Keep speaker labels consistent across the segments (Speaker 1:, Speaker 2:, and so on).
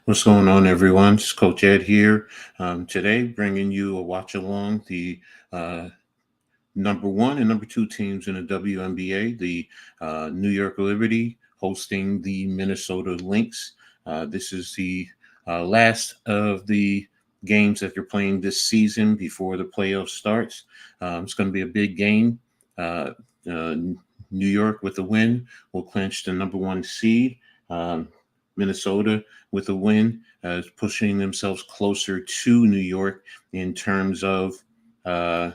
Speaker 1: What's going on, everyone? It's Coach Edd here. Today, bringing you a watch along the uh, number one and number two teams in the WNBA. The New York Liberty hosting the Minnesota Lynx. This is the last of the games that they're playing this season before the playoff starts. It's going to be a big game. Uh, uh, New York with a win will clinch the number one seed. Minnesota with a win is pushing themselves closer to New York in terms of uh,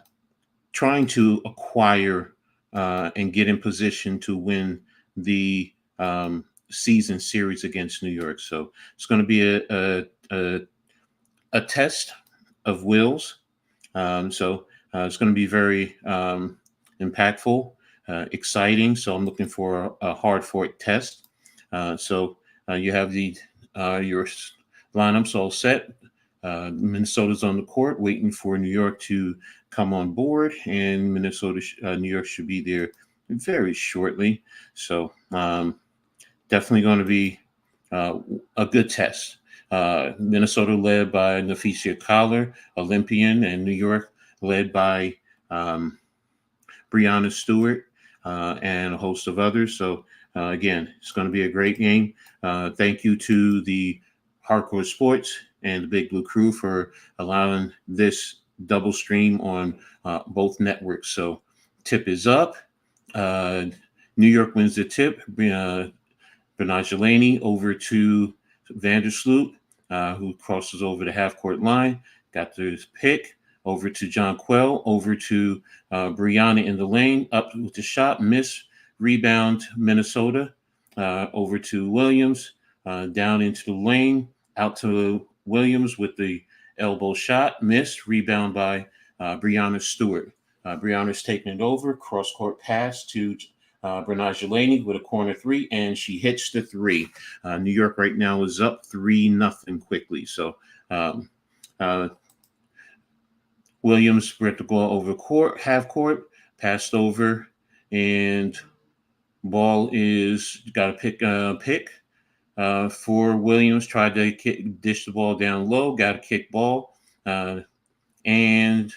Speaker 1: trying to acquire and get in position to win the season series against New York. So it's going to be a test of wills. So it's going to be very impactful, exciting. So I'm looking for a hard fought test. So you have your lineups all set. Minnesota's on the court, waiting for New York to come on board, and New York should be there very shortly. So definitely going to be a good test. Minnesota led by Nafesia Collar, Olympian, and New York led by Breanna Stewart and a host of others. So again, it's going to be a great game. Thank you to the Hardcore Sports and the Big Blue Crew for allowing this double stream on both networks. So tip is up. New York wins the tip. Bernard over to Vandersloot, who crosses over the half-court line, got the pick, over to John Quell, over to Brianna in the lane, up with the shot, miss, rebound, Minnesota, over to Williams, down into the lane, out to Williams with the elbow shot, miss, rebound by Breanna Stewart. Brianna's taking it over, cross-court pass to Bernard with a corner three, and she hits the three. New York right now is up 3-0 quickly. So Williams with the ball over court, half court, passed over, and ball is got a pick for Williams. Tried to dish the ball down low, got a kick ball, and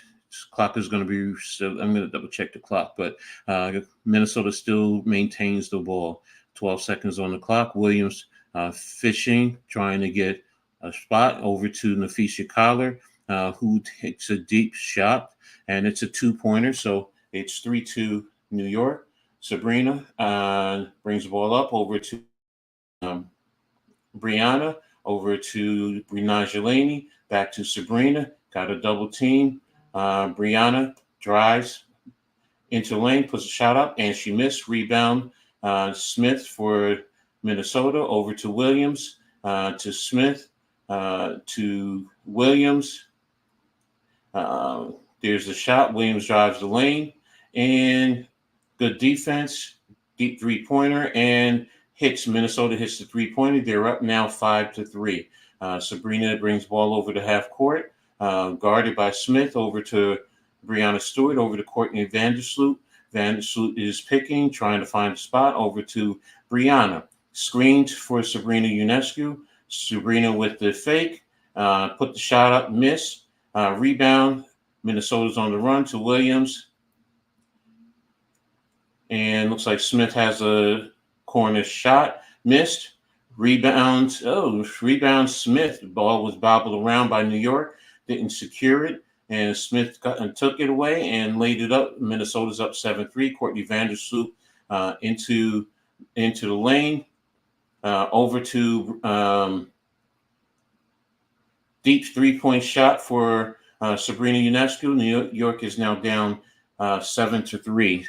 Speaker 1: clock is going to be. So I'm going to double check the clock, but Minnesota still maintains the ball. 12 seconds on the clock. Williams fishing, trying to get a spot over to Nafesia Collar, who takes a deep shot, and it's a two-pointer. So it's 3-2 New York. Sabrina brings the ball up over to Brianna, over to Breanna, back to Sabrina. Got a double team. Brianna drives into the lane, puts a shot up, and she missed. Rebound, Smith for Minnesota, over to Williams, to Smith, to Williams. There's a shot. Williams drives the lane, and good defense, deep three-pointer, and Minnesota hits the three-pointer. They're up now 5-3. Sabrina brings ball over to half court, guarded by Smith, over to Breanna Stewart, over to Courtney Vandersloot. Vandersloot is picking, trying to find a spot, over to Brianna. Screened for Sabrina Ionescu. Sabrina with the fake, put the shot up, miss. Rebound, Minnesota's on the run to Williams. And looks like Smith has a corner shot, missed. Rebound Smith. The ball was bobbled around by New York, didn't secure it, and Smith took it away and laid it up. Minnesota's up 7-3. Courtney Vandersloot into the lane, over to deep three-point shot for Sabrina Ionescu. New York is now down 7-3.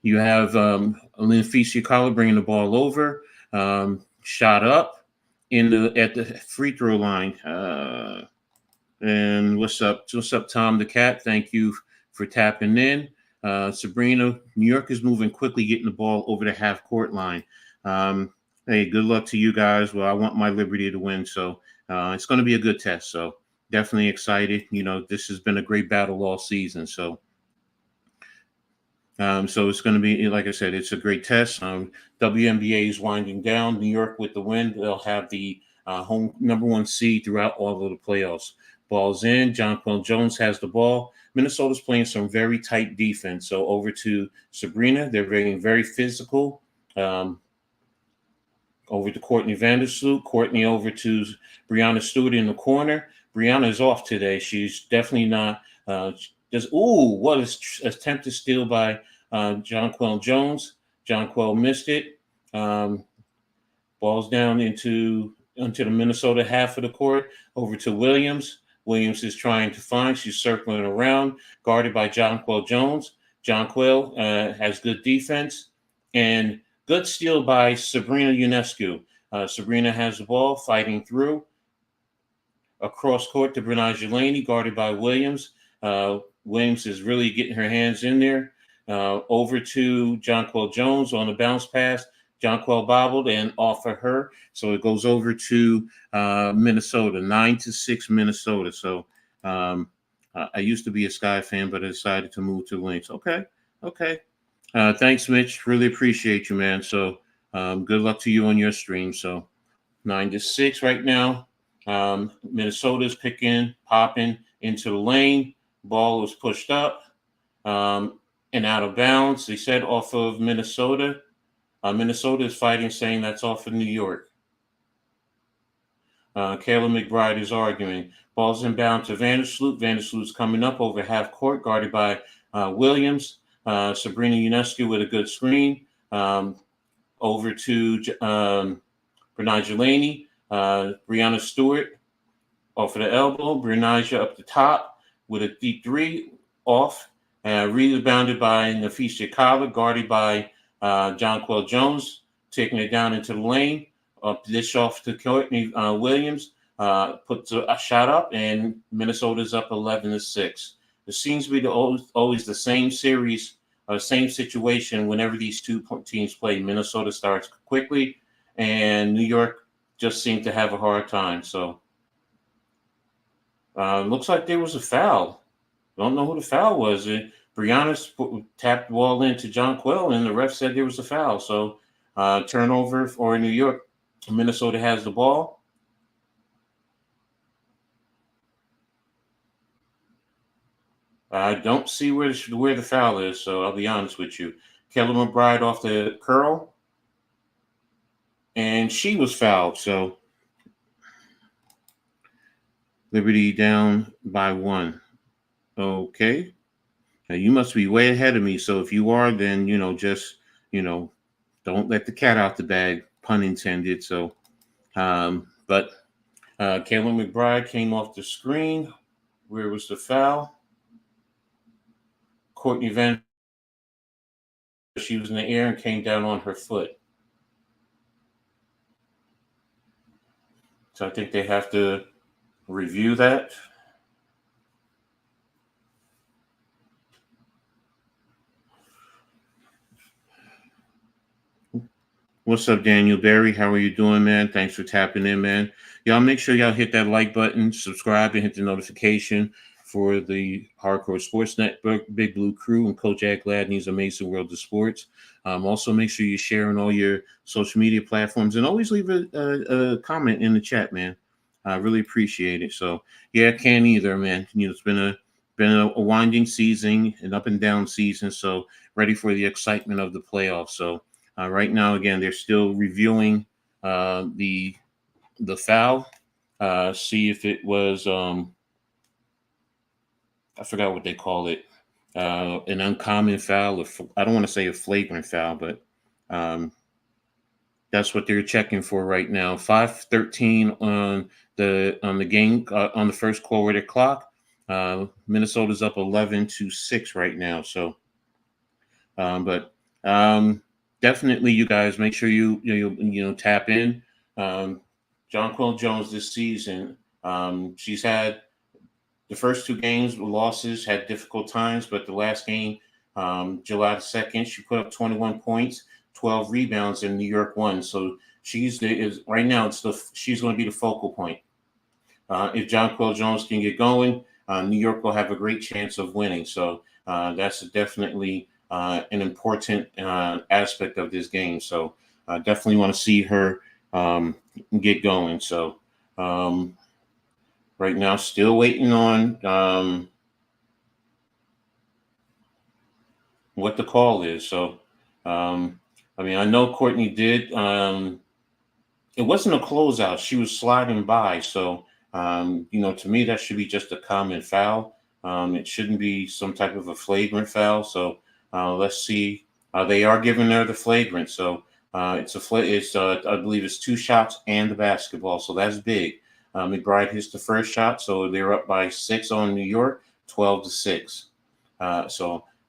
Speaker 1: You have Nafesia Collar bringing the ball over, shot up at the free throw line. And what's up, Tom the Cat? Thank you for tapping in. Sabrina, New York is moving quickly, getting the ball over the half court line. Hey, good luck to you guys. Well, I want my Liberty to win, so it's going to be a good test. So definitely excited. This has been a great battle all season. So it's going to be, like I said, it's a great test. WNBA is winding down. New York with the win. They'll have the home number 1 seed throughout all of the playoffs. Ball's in. Jonquel Jones has the ball. Minnesota's playing some very tight defense. So over to Sabrina. They're being very physical. Over to Courtney Vandersloot. Courtney over to Brianna Stewart in the corner. Brianna is off today. She's definitely not. What is attempted steal by Jonquel Jones. Jonquel missed it. Ball's down into the Minnesota half of the court. Over to Williams. Williams is trying to find. She's circling around, guarded by Jonquel Jones. Jonquel has good defense and good steal by Sabrina Ionescu. Sabrina has the ball, fighting through. Across court to Brinaja Laney, guarded by Williams. Williams is really getting her hands in there. Over to Jonquel Jones on the bounce pass. Jonquel bobbled and off of her. So it goes over to Minnesota, 9-6 Minnesota. So I used to be a Sky fan, but I decided to move to Lynx. Okay. Thanks, Mitch. Really appreciate you, man. So good luck to you on your stream. So 9-6 right now. Minnesota's popping into the lane. Ball was pushed up and out of bounds. They said off of Minnesota. Minnesota is fighting, saying that's off of New York. Kayla McBride is arguing. Ball's inbound to Vandersloot. Vandersloot's coming up over half court, guarded by Williams. Sabrina Ionescu with a good screen. Over to Brinaja Laney. Brianna Stewart off of the elbow. Brinaja up the top with a deep three off. Rebounded by Nafisha Kala, guarded by Jonquel Jones, taking it down into the lane. Dish off to Courtney Williams. Puts a shot up, and Minnesota's up 11-6. It seems to be always the same series, same situation whenever these two teams play. Minnesota starts quickly, and New York just seemed to have a hard time. So looks like there was a foul. Don't know who the foul was. Brianna tapped the ball into Jonquel, and the ref said there was a foul. So turnover for New York. Minnesota has the ball. I don't see where the foul is, so I'll be honest with you. Kelly McBride off the curl, and she was fouled. So Liberty down by 1. Okay. Now you must be way ahead of me. So if you are, then, just, don't let the cat out the bag, pun intended. So, but Kayla McBride came off the screen. Where was the foul? Courtney Van, she was in the air and came down on her foot. So I think they have to review that. What's up, Daniel Berry? How are you doing, man? Thanks for tapping in, man. Y'all make sure y'all hit that like button, subscribe, and hit the notification for the Hardcore Sports Network, Big Blue Crew, and Coach Edd Gladney's Amazing World of Sports. Also, make sure you share on all your social media platforms, and always leave a comment in the chat, man. I really appreciate it. So, yeah, I can't either, man. It's been a winding season, an up and down season. So, ready for the excitement of the playoffs. So, right now, again, they're still reviewing the foul. See if it was I forgot what they call it, an uncommon foul. I don't want to say a flagrant foul, but that's what they're checking for right now. 5:13 on the game on the first quarter clock. Minnesota's up 11-6 right now. So, but definitely, you guys make sure you tap in. Jonquel Jones this season, she's had the first 2 games losses, had difficult times, but the last game, July 2nd, she put up 21 points, 12 rebounds, and New York won. So right now she's going to be the focal point. If Jonquel Jones can get going, New York will have a great chance of winning. So that's definitely an important aspect of this game. So definitely want to see her get going. So um, right now, still waiting on what the call is. So I mean, I know Courtney did. It wasn't a closeout. She was sliding by. So, to me, that should be just a common foul. It shouldn't be some type of a flagrant foul. So, let's see. They are giving her the flagrant. So, I believe it's 2 shots and the basketball. So that's big. McBride hits the first shot. So they're up by 6 on New York, 12-6.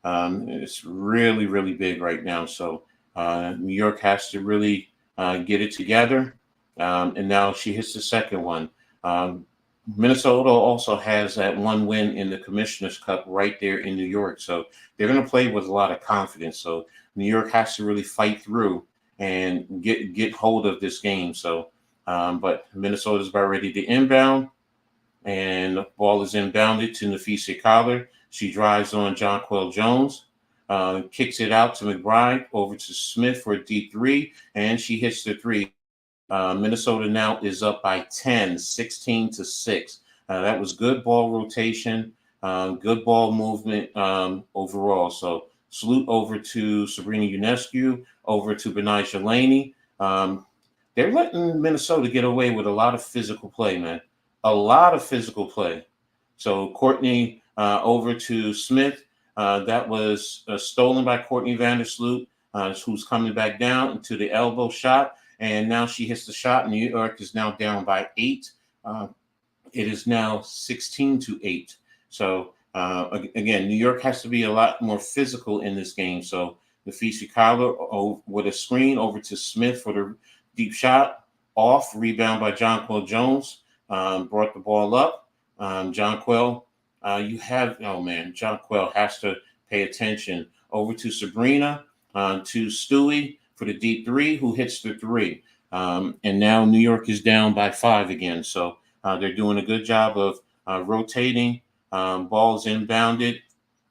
Speaker 1: It's really, really big right now. So, New York has to really get it together. And now she hits the second one. Um, Minnesota also has that one win in the Commissioner's Cup right there in New York. So they're going to play with a lot of confidence. So New York has to really fight through and get hold of this game. So, but Minnesota's about ready to inbound, and the ball is inbounded to Nafisa Collar. She drives on Jonquel Jones, kicks it out to McBride, over to Smith for a deep three, and she hits the three. Minnesota now is up by 10, 16-6. That was good ball rotation, good ball movement overall. So salute over to Sabrina Ionescu, over to Benijah Laney. They're letting Minnesota get away with a lot of physical play, man. A lot of physical play. So Courtney over to Smith. That was stolen by Courtney Vandersloot, who's coming back down to the elbow shot. And now she hits the shot. New York is now down by 8. It is now 16-8. So again, New York has to be a lot more physical in this game. So Nafisa Collar with a screen over to Smith for the deep shot, off, rebound by Jonquel Jones, brought the ball up. Jonquel, Jonquel has to pay attention. Over to Sabrina, to Stewie for the deep three, who hits the three. And now New York is down by 5 again. So they're doing a good job of rotating. Ball's inbounded.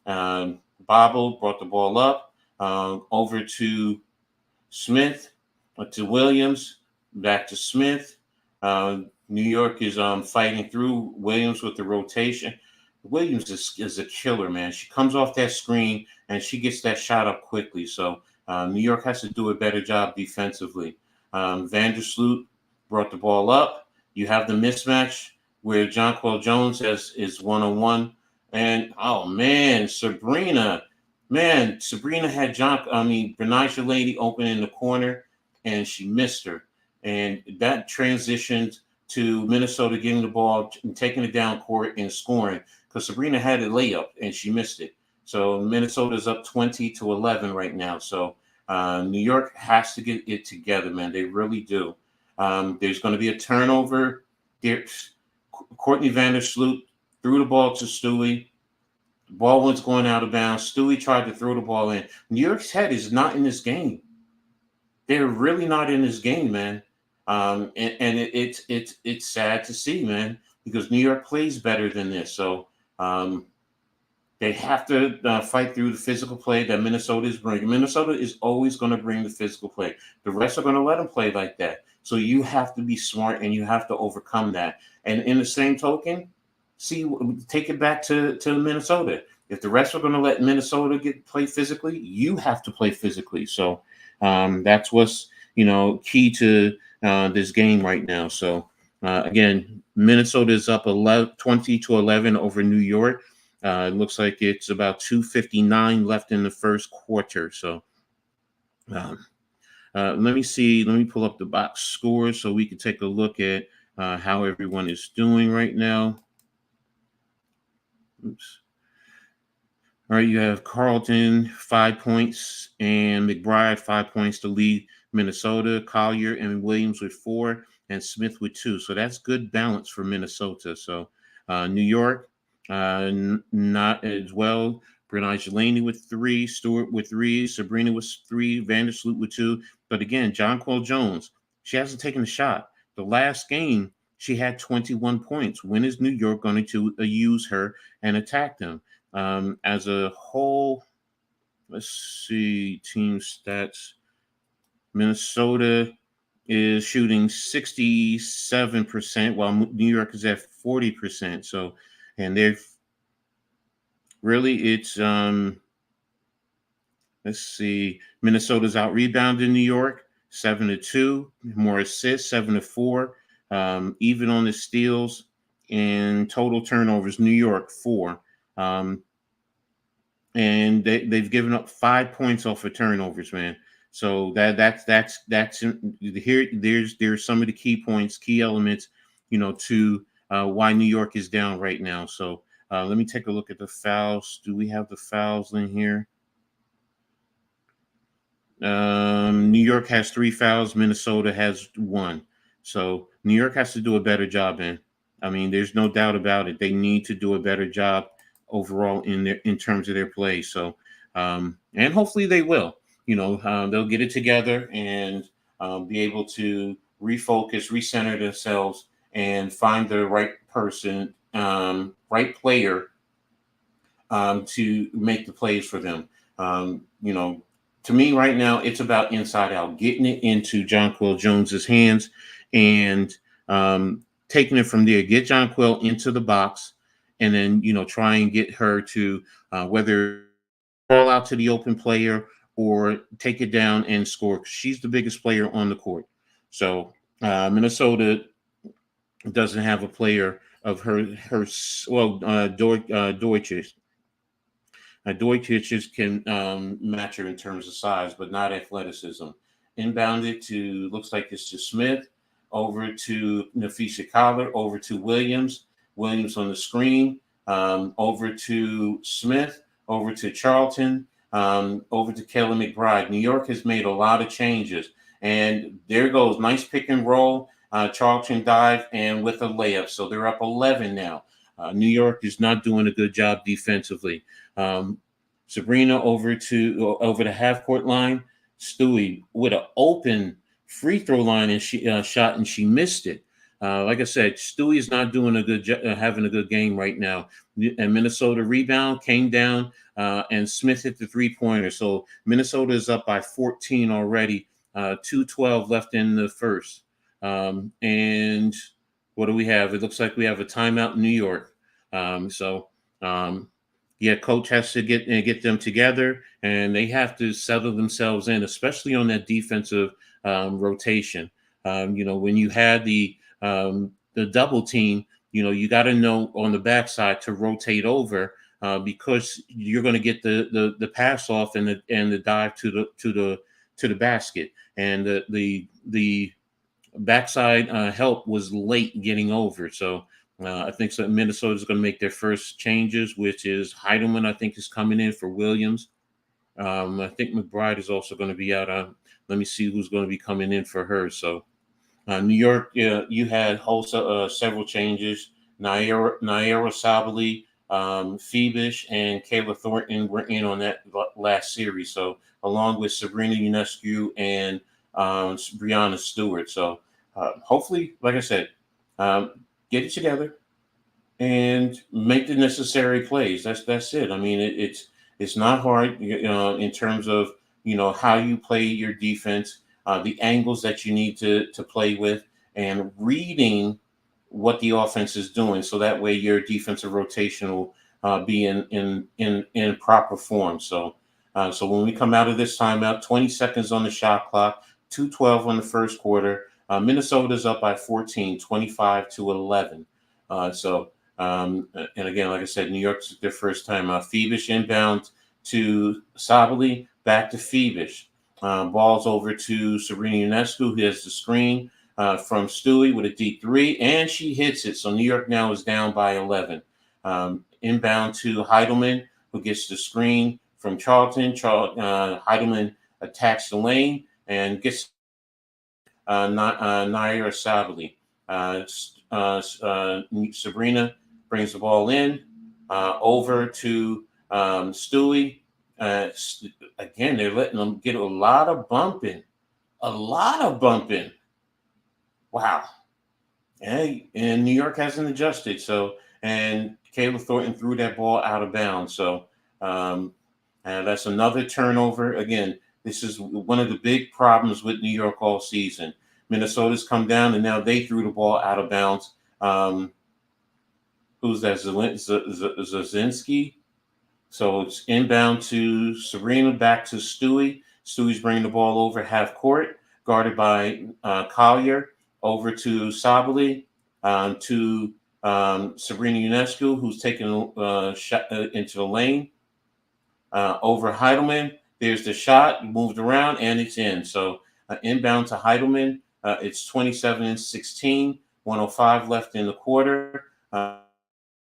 Speaker 1: Bobble brought the ball up, over to Smith, to Williams, back to Smith. New York is fighting through Williams with the rotation. Williams is a killer, man. She comes off that screen and she gets that shot up quickly. So New York has to do a better job defensively. Vandersloot brought the ball up. You have the mismatch where Jonquel Jones is one-on-one. And, oh, man, Sabrina had Benijah Lady open in the corner, and she missed her. And that transitioned to Minnesota getting the ball and taking it down court and scoring, because Sabrina had a layup and she missed it. So Minnesota's up 20-11 right now. So New York has to get it together, man. They really do. There's going to be a turnover. Courtney Vandersloot threw the ball to Stewie. The ball was going out of bounds. Stewie tried to throw the ball in. New York's head is not in this game. They're really not in this game, man. It's sad to see, man, because New York plays better than this. So they have to fight through the physical play that Minnesota is bringing. Minnesota is always going to bring the physical play. The rest are going to let them play like that. So you have to be smart and you have to overcome that. And in the same token, take it back to Minnesota. If the rest are going to let Minnesota play physically, you have to play physically. So that's what's key to this game right now. So again, Minnesota is up 20-11 over New York. It looks like it's about 2:59 left in the first quarter. So let me pull up the box scores so we can take a look at how everyone is doing right now. Oops. All right, you have Carlton 5 points and McBride 5 points to lead Minnesota. Collier and Williams with 4 and Smith with 2. So that's good balance for Minnesota. So New York not as well. Benijah Laney with 3, Stewart with 3, Sabrina with 3, Vandersloot with 2. But again, Jonquel Jones, she hasn't taken a shot. The last game, she had 21 points. When is New York going to use her and attack them? As a whole, let's see, team stats. Minnesota is shooting 67%, while New York is at 40%. So, and they're really, it's let's see, Minnesota's out rebounded New York 7-2, more assists 7-4, even on the steals and total turnovers. New York 4. And they've given up 5 points off of turnovers, man. So that's here. There's some of the key points, key elements, to why New York is down right now. So let me take a look at the fouls. Do we have the fouls in here? New York has 3 fouls. Minnesota has 1. So New York has to do a better job, man. I mean, there's no doubt about it. They need to do a better job overall in terms of their play. So, and hopefully they will. They'll get it together and be able to refocus, recenter themselves, and find the right person, right player, to make the plays for them. Um, you know, to me right now, it's about inside out, getting it into Jonquel Jones's hands and taking it from there. Get Jonquel into the box, and then try and get her to whether ball out to the open player or take it down and score. She's the biggest player on the court. So Minnesota doesn't have a player of her well, Deutsches. Deutsches can match her in terms of size, but not athleticism. Inbounded to, looks like it's to Smith, over to Nafisha Collar, over to Williams. Williams on the screen, over to Smith, over to Charlton, over to Kelly McBride. New York has made a lot of changes. And there goes, nice pick and roll. Charlton dive and with a layup. So they're up 11 now. New York is not doing a good job defensively. Sabrina over the half court line. Stewie with an open free throw line and she shot and she missed it. Like I said, Stewie is not doing a good having a good game right now. And Minnesota rebound came down and Smith hit the 3-pointer. So Minnesota is up by 14 already. 2:12 left in the first. And what do we have? It looks like we have a timeout in New York. Yeah, coach has to get them together, and they have to settle themselves in, especially on that defensive rotation. When you had the double team, you got to know on the backside to rotate over because you're going to get the pass off and the dive to the basket, and the backside help was late getting over. So I think Minnesota is going to make their first changes, which is Heidelman, I think, is coming in for Williams. I think McBride is also going to be out. Let me see who's going to be coming in for her. So New York, you had several changes. Naira Sabali, Phoebish, and Kayla Thornton were in on that last series. So along with Sabrina Ionescu and Brianna Stewart. So hopefully, like I said, get it together and make the necessary plays. That's it. I mean, it's not hard, in terms of how you play your defense, the angles that you need to play with, and reading what the offense is doing, so that way your defensive rotation will be in proper form. So when we come out of this timeout, 20 seconds on the shot clock, 2:12 on the first quarter. Minnesota's up by 14, 25-11. And again, like I said, New York's their first time. Phoebish inbound to Sabali, back to Phoebish. Balls over to Sabrina Ionescu, who has the screen from Stewie with a deep 3, and she hits it. So New York now is down by 11. Inbound to Heidelman, who gets the screen from Charlton. Heidelman attacks the lane and gets Naira Sabali. Sabrina brings the ball in over to Stewie. Again, they're letting them get a lot of bumping. Wow. And New York hasn't adjusted. So, and Kayla Thornton threw that ball out of bounds. So, and that's another turnover. Again, this is one of the big problems with New York all season. Minnesota's come down, and now they threw the ball out of bounds. Who's that? Zazinski. So it's inbound to Sabrina, back to Stewie. Stewie's bringing the ball over half court, guarded by Collier, over to Sabali, to Sabrina Ionescu, who's taking a shot into the lane, over Heidelman. There's the shot, moved around, and it's in. So inbound to Heidelman. It's 27-16, 105 left in the quarter.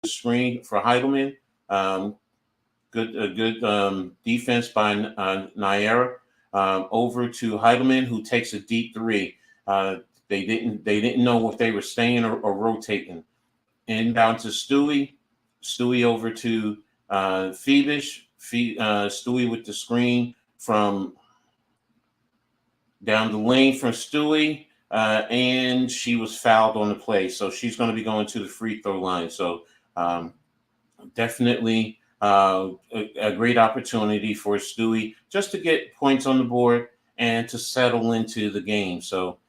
Speaker 1: Screen for Heidelman. Good defense by Naira. Over to Heidelman, who takes a deep three. They didn't know if they were staying or rotating. Inbound to Stewie. Stewie over to Phoebish. Stewie with the screen from down the lane from Stewie, and she was fouled on the play, so she's going to be going to the free throw line. So definitely a great opportunity for Stewie just to get points on the board and to settle into the game. So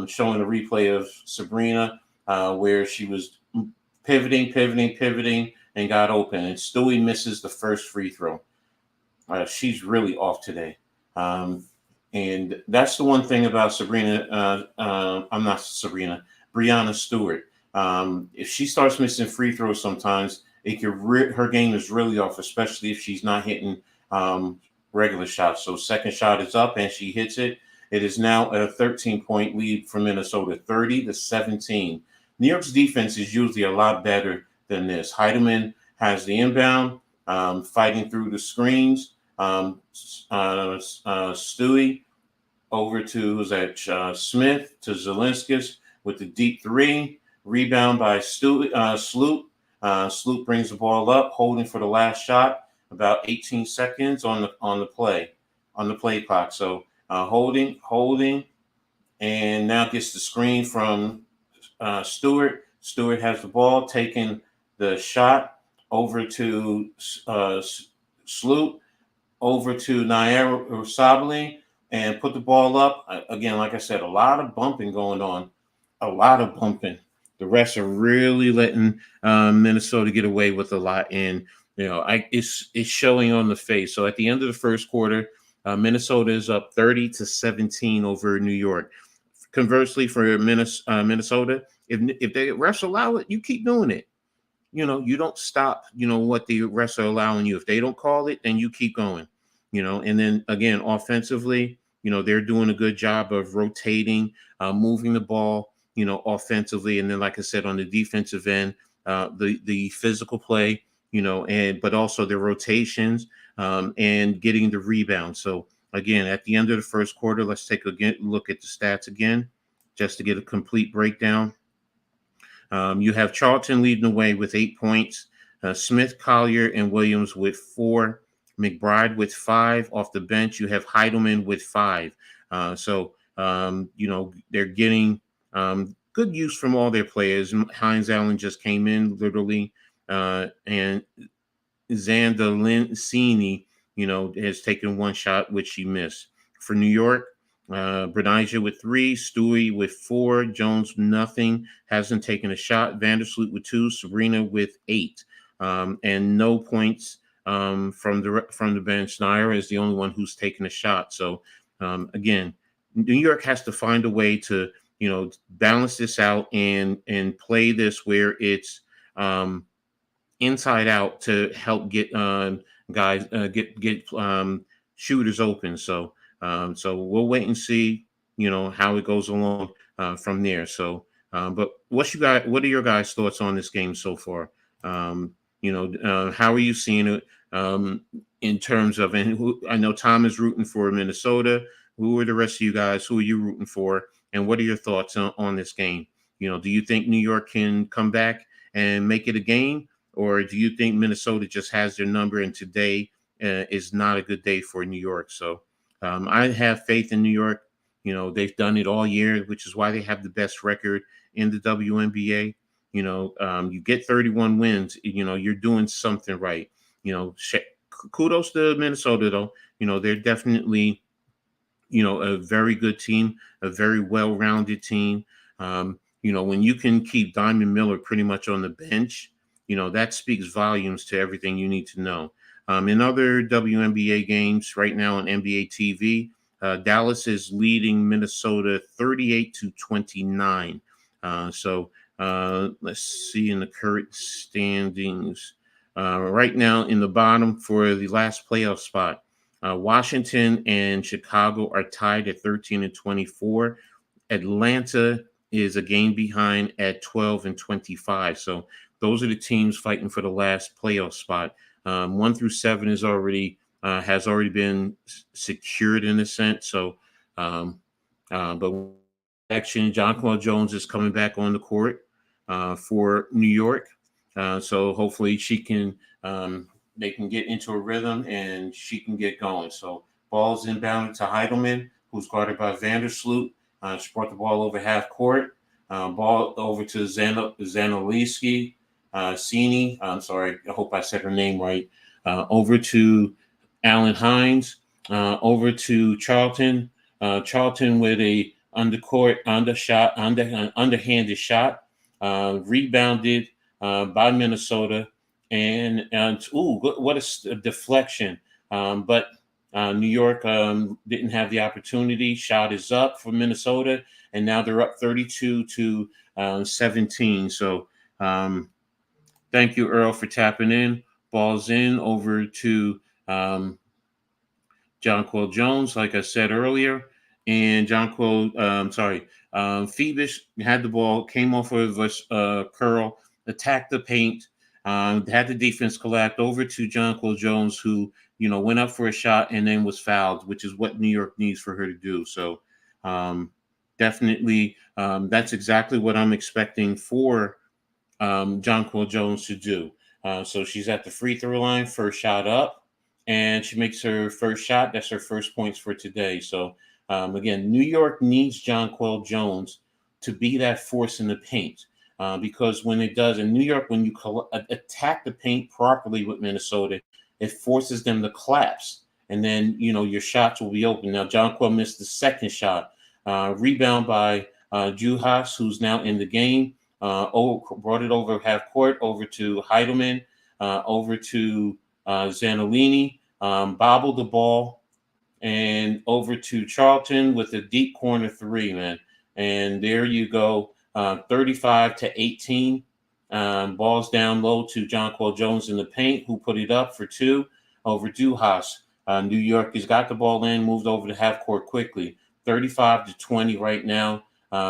Speaker 1: showing a replay of Sabrina where she was pivoting, and got open. And Stewie misses the first free throw. She's really off today. And that's the one thing about Sabrina. I'm not Sabrina. Brianna Stewart. If she starts missing free throws sometimes, her game is really off, especially if she's not hitting regular shots. So second shot is up and she hits it. It is now a 13-point lead for Minnesota, 30-17. New York's defense is usually a lot better than this. Heidelman has the inbound, fighting through the screens. Stewie over to Smith to Zelinskis with the deep three. Rebound by Sloop. Sloop brings the ball up, holding for the last shot. About 18 seconds on the play clock. So holding, and now gets the screen from Stewart. Stewart has the ball, taking the shot over to Sloop, over to Naira Sabali, and put the ball up. Again, like I said, a lot of bumping going on. A lot of bumping. The refs are really letting Minnesota get away with a lot, and it's showing on the face. So at the end of the first quarter, Minnesota is up 30-17 over New York. Conversely, for Minnesota, if the refs allow it, you keep doing it. You don't stop. What the refs are allowing you. If they don't call it, then you keep going. And then again, offensively, they're doing a good job of rotating, moving the ball, offensively. And then, like I said, on the defensive end, the physical play, but also the rotations, and getting the rebound. So again, at the end of the first quarter, let's take a look at the stats again, just to get a complete breakdown. You have Charlton leading the way with 8 points, Smith, Collier, and Williams with 4, McBride with 5. Off the bench, you have Heidelman with 5. So they're getting good use from all their players. Hines Allen just came in, literally, and Xander Lincini, has taken one shot, which she missed. For New York, Bernija with 3, Stewie with 4, Jones nothing, hasn't taken a shot, Vandersloot with 2, Sabrina with 8, and no points from the bench. Naira is the only one who's taken a shot. So again, New York has to find a way to balance this out and play this where it's inside out to help get guys get shooters open. So we'll wait and see how it goes along from there. So but what are your guys' thoughts on this game so far? How are you seeing it in terms of, and I know Tom is rooting for Minnesota. Who are the rest of you guys? Who are you rooting for? And what are your thoughts on this game? Do you think New York can come back and make it a game? Or do you think Minnesota just has their number and today is not a good day for New York? So I have faith in New York. They've done it all year, which is why they have the best record in the WNBA. You get 31 wins, you're doing something right. Kudos to Minnesota, though. They're definitely a very good team, a very well-rounded team. When you can keep Diamond Miller pretty much on the bench, that speaks volumes to everything you need to know. In other WNBA games right now on NBA TV, Dallas is leading Minnesota 38-29. Let's see in the current standings. Right now, in the bottom for the last playoff spot, Washington and Chicago are tied at 13 and 24. Atlanta is a game behind at 12 and 25. So those are the teams fighting for the last playoff spot. 1 through 7 has already been secured in a sense. So, but action, Jonquel Jones is coming back on the court for New York. So hopefully they can get into a rhythm and she can get going. So ball's inbounded to Heidelman, who's guarded by Vandersloot. She brought the ball over half court. Ball over to Zanoliski. Sini, I'm sorry, I hope I said her name right. Over to Alan Hines. Over to Charlton. Charlton with a underhanded shot. Rebounded by Minnesota. And what a deflection. But New York didn't have the opportunity. Shot is up for Minnesota, and now they're up 32-17. So thank you, Earl, for tapping in. Ball's in over to Jonquel Jones, like I said earlier. And Phoebus had the ball, came off of a curl, attacked the paint, had the defense collect over to Jonquel Jones, who went up for a shot and then was fouled, which is what New York needs for her to do. So definitely, that's exactly what I'm expecting for Jonquel Jones to do. So she's at the free throw line, first shot up, and she makes her first shot. That's her first points for today. So again, New York needs Jonquel Jones to be that force in the paint. Because when it does in New York, when you attack the paint properly with Minnesota, it forces them to collapse. And then, your shots will be open. Now, Jonquel missed the second shot. Rebound by Juhas, who's now in the game. Brought it over half court, over to Heidelman, over to Zanolini, bobbled the ball, and over to Charlton with a deep corner three, man. And there you go. 35-18. Balls down low to Jonquel Jones in the paint, who put it up for 2 over Duhas. New York has got the ball in, moved over to half court quickly. 35-20 right now.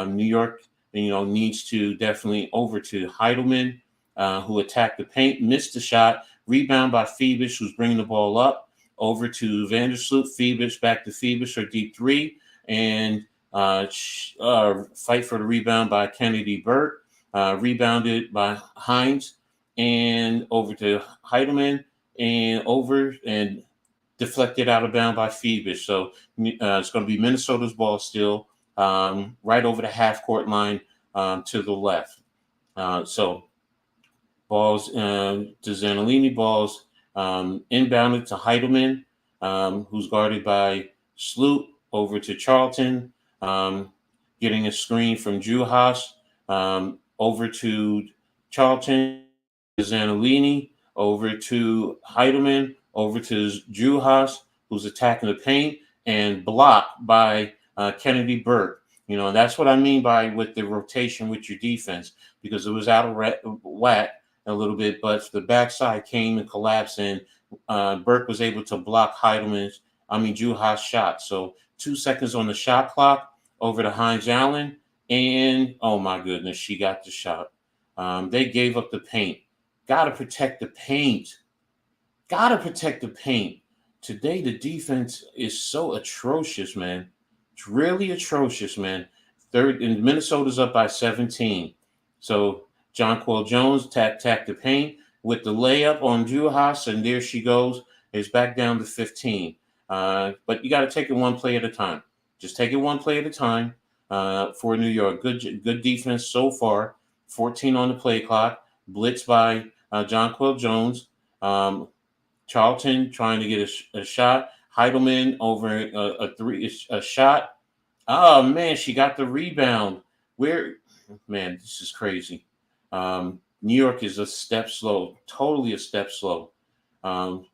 Speaker 1: New York, needs to definitely over to Heidelman, who attacked the paint, missed the shot. Rebound by Phoebus, who's bringing the ball up. Over to Vandersloot. Phoebus back to Phoebus, her deep three, and fight for the rebound by Kennedy Burt, rebounded by Hines, and over to Heidelman, and deflected out of bound by Phoebus. So it's going to be Minnesota's ball still, right over the half court line to the left. So balls to Zanolini, balls inbounded to Heidelman, who's guarded by Sloot, over to Charlton. Getting a screen from Juhas, over to Charlton, Zanolini, over to Heidelman, over to Juhas, who's attacking the paint, and blocked by Kennedy Burke. That's what I mean by with the rotation with your defense, because it was out of whack a little bit, but the backside came and collapsed, and Burke was able to block Juhas' shot. So 2 seconds on the shot clock. Over to Hines Allen, and oh my goodness, she got the shot. They gave up the paint. Got to protect the paint. Today, the defense is so atrocious, man. It's really atrocious, man. And Minnesota's up by 17. So Jonquel Jones tapped the paint with the layup on Juhas, and there she goes. It's back down to 15. But you got to take it one play at a time. Just take it one play at a time for New York. Good defense so far. 14 on the play clock. Blitz by Jonquel Jones. Charlton trying to get a shot. Heidelman over a shot. Oh man, she got the rebound. Where, man, this is crazy. New York is a step slow, totally a step slow. Um,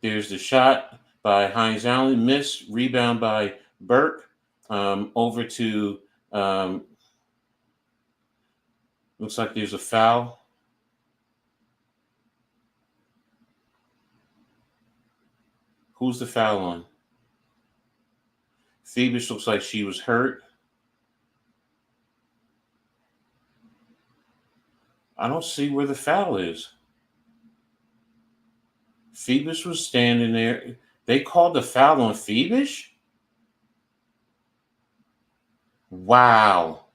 Speaker 1: there's the shot by Hines Allen, miss, rebound by Burke. Over to um, looks like there's a foul. Who's the foul on? Phoebus looks like she was hurt. I don't see where the foul is. Phoebus was standing there. They called the foul on Phoebus? Wow.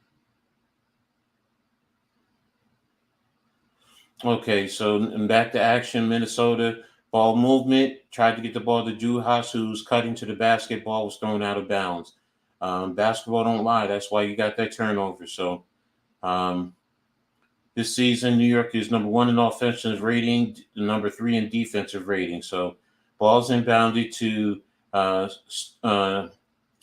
Speaker 1: Okay, so back to action. Minnesota ball movement. Tried to get the ball to Juhas, who's cutting to the basketball, was thrown out of bounds. Basketball don't lie. That's why you got that turnover. So um, this season, New York is number one in offensive rating, number three in defensive rating. So balls inbounded to uh, uh,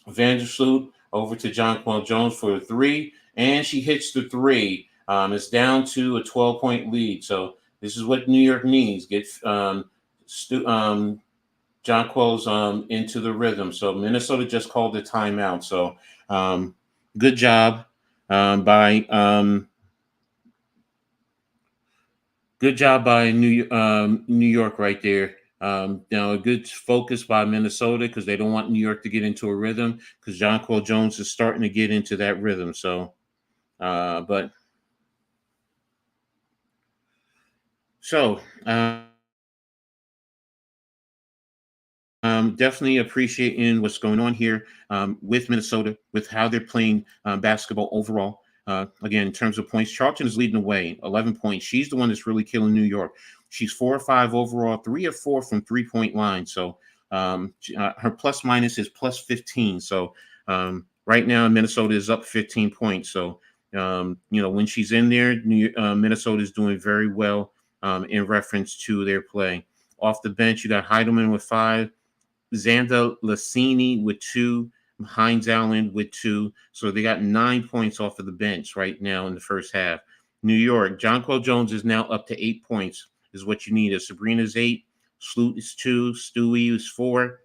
Speaker 1: Vandersloot over to Jonquel Jones for a three, and she hits the three. It's down to a 12-point lead. So this is what New York needs. Get Jonquel's into the rhythm. So Minnesota just called a timeout. So good job by good job by New York right there. Now a good focus by Minnesota because they don't want New York to get into a rhythm because Jonquel Jones is starting to get into that rhythm. So, but so definitely appreciating what's going on here with Minnesota, with how they're playing basketball overall. Again, in terms of points, Charlton is leading the way, 11 points. She's the one that's really killing New York. She's 4 or 5 overall, 3 or 4 from 3-point line. So her plus minus is plus 15. So right now, Minnesota is up 15 points. So when she's in there, Minnesota is doing very well in reference to their play. Off the bench, you got Heidelman with 5. Xander Lassini with 2, Hines Allen with 2. So they got 9 points off of the bench right now in the first half. New York, Jonquel Jones is now up to 8 points, is what you need. Sabrina's 8, Sloot is 2, Stewie is 4.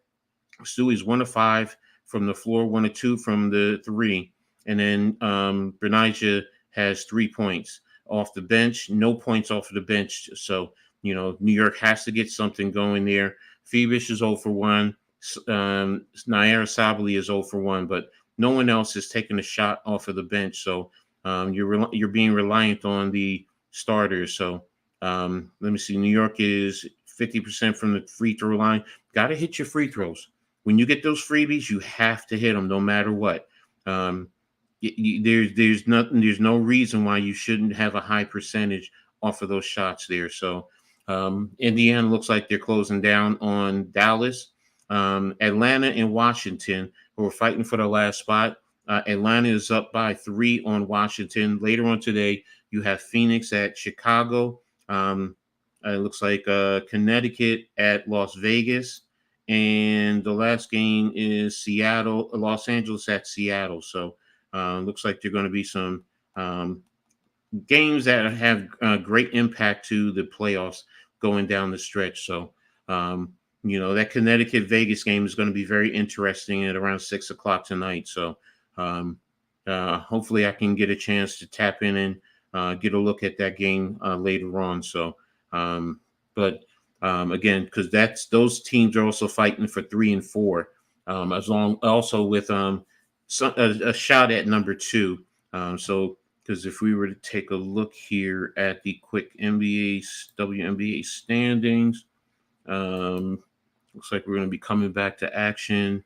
Speaker 1: Stewie's 1 of 5 from the floor, 1 of 2 from the 3. And then Benijah has 3 points off the bench, no points off of the bench. So, New York has to get something going there. Phoebus is 0 for 1. Naira Sabali is 0 for 1, but no one else is taking a shot off of the bench. So you're being reliant on the starters. So let me see. New York is 50% from the free throw line. Got to hit your free throws. When you get those freebies, you have to hit them no matter what. There's no reason why you shouldn't have a high percentage off of those shots there. So Indiana looks like they're closing down on Dallas. Atlanta and Washington, who are fighting for the last spot. Atlanta is up by 3 on Washington. Later on today, you have Phoenix at Chicago. It looks like Connecticut at Las Vegas. And the last game is Los Angeles at Seattle. So looks like there are going to be some games that have great impact to the playoffs going down the stretch. So, that Connecticut Vegas game is going to be very interesting at around 6 o'clock tonight. So, hopefully, I can get a chance to tap in and get a look at that game later on. So, but again, because those teams are also fighting for 3 and 4, as long also with a shot at number 2. So because if we were to take a look here at the quick WNBA standings, looks like we're going to be coming back to action.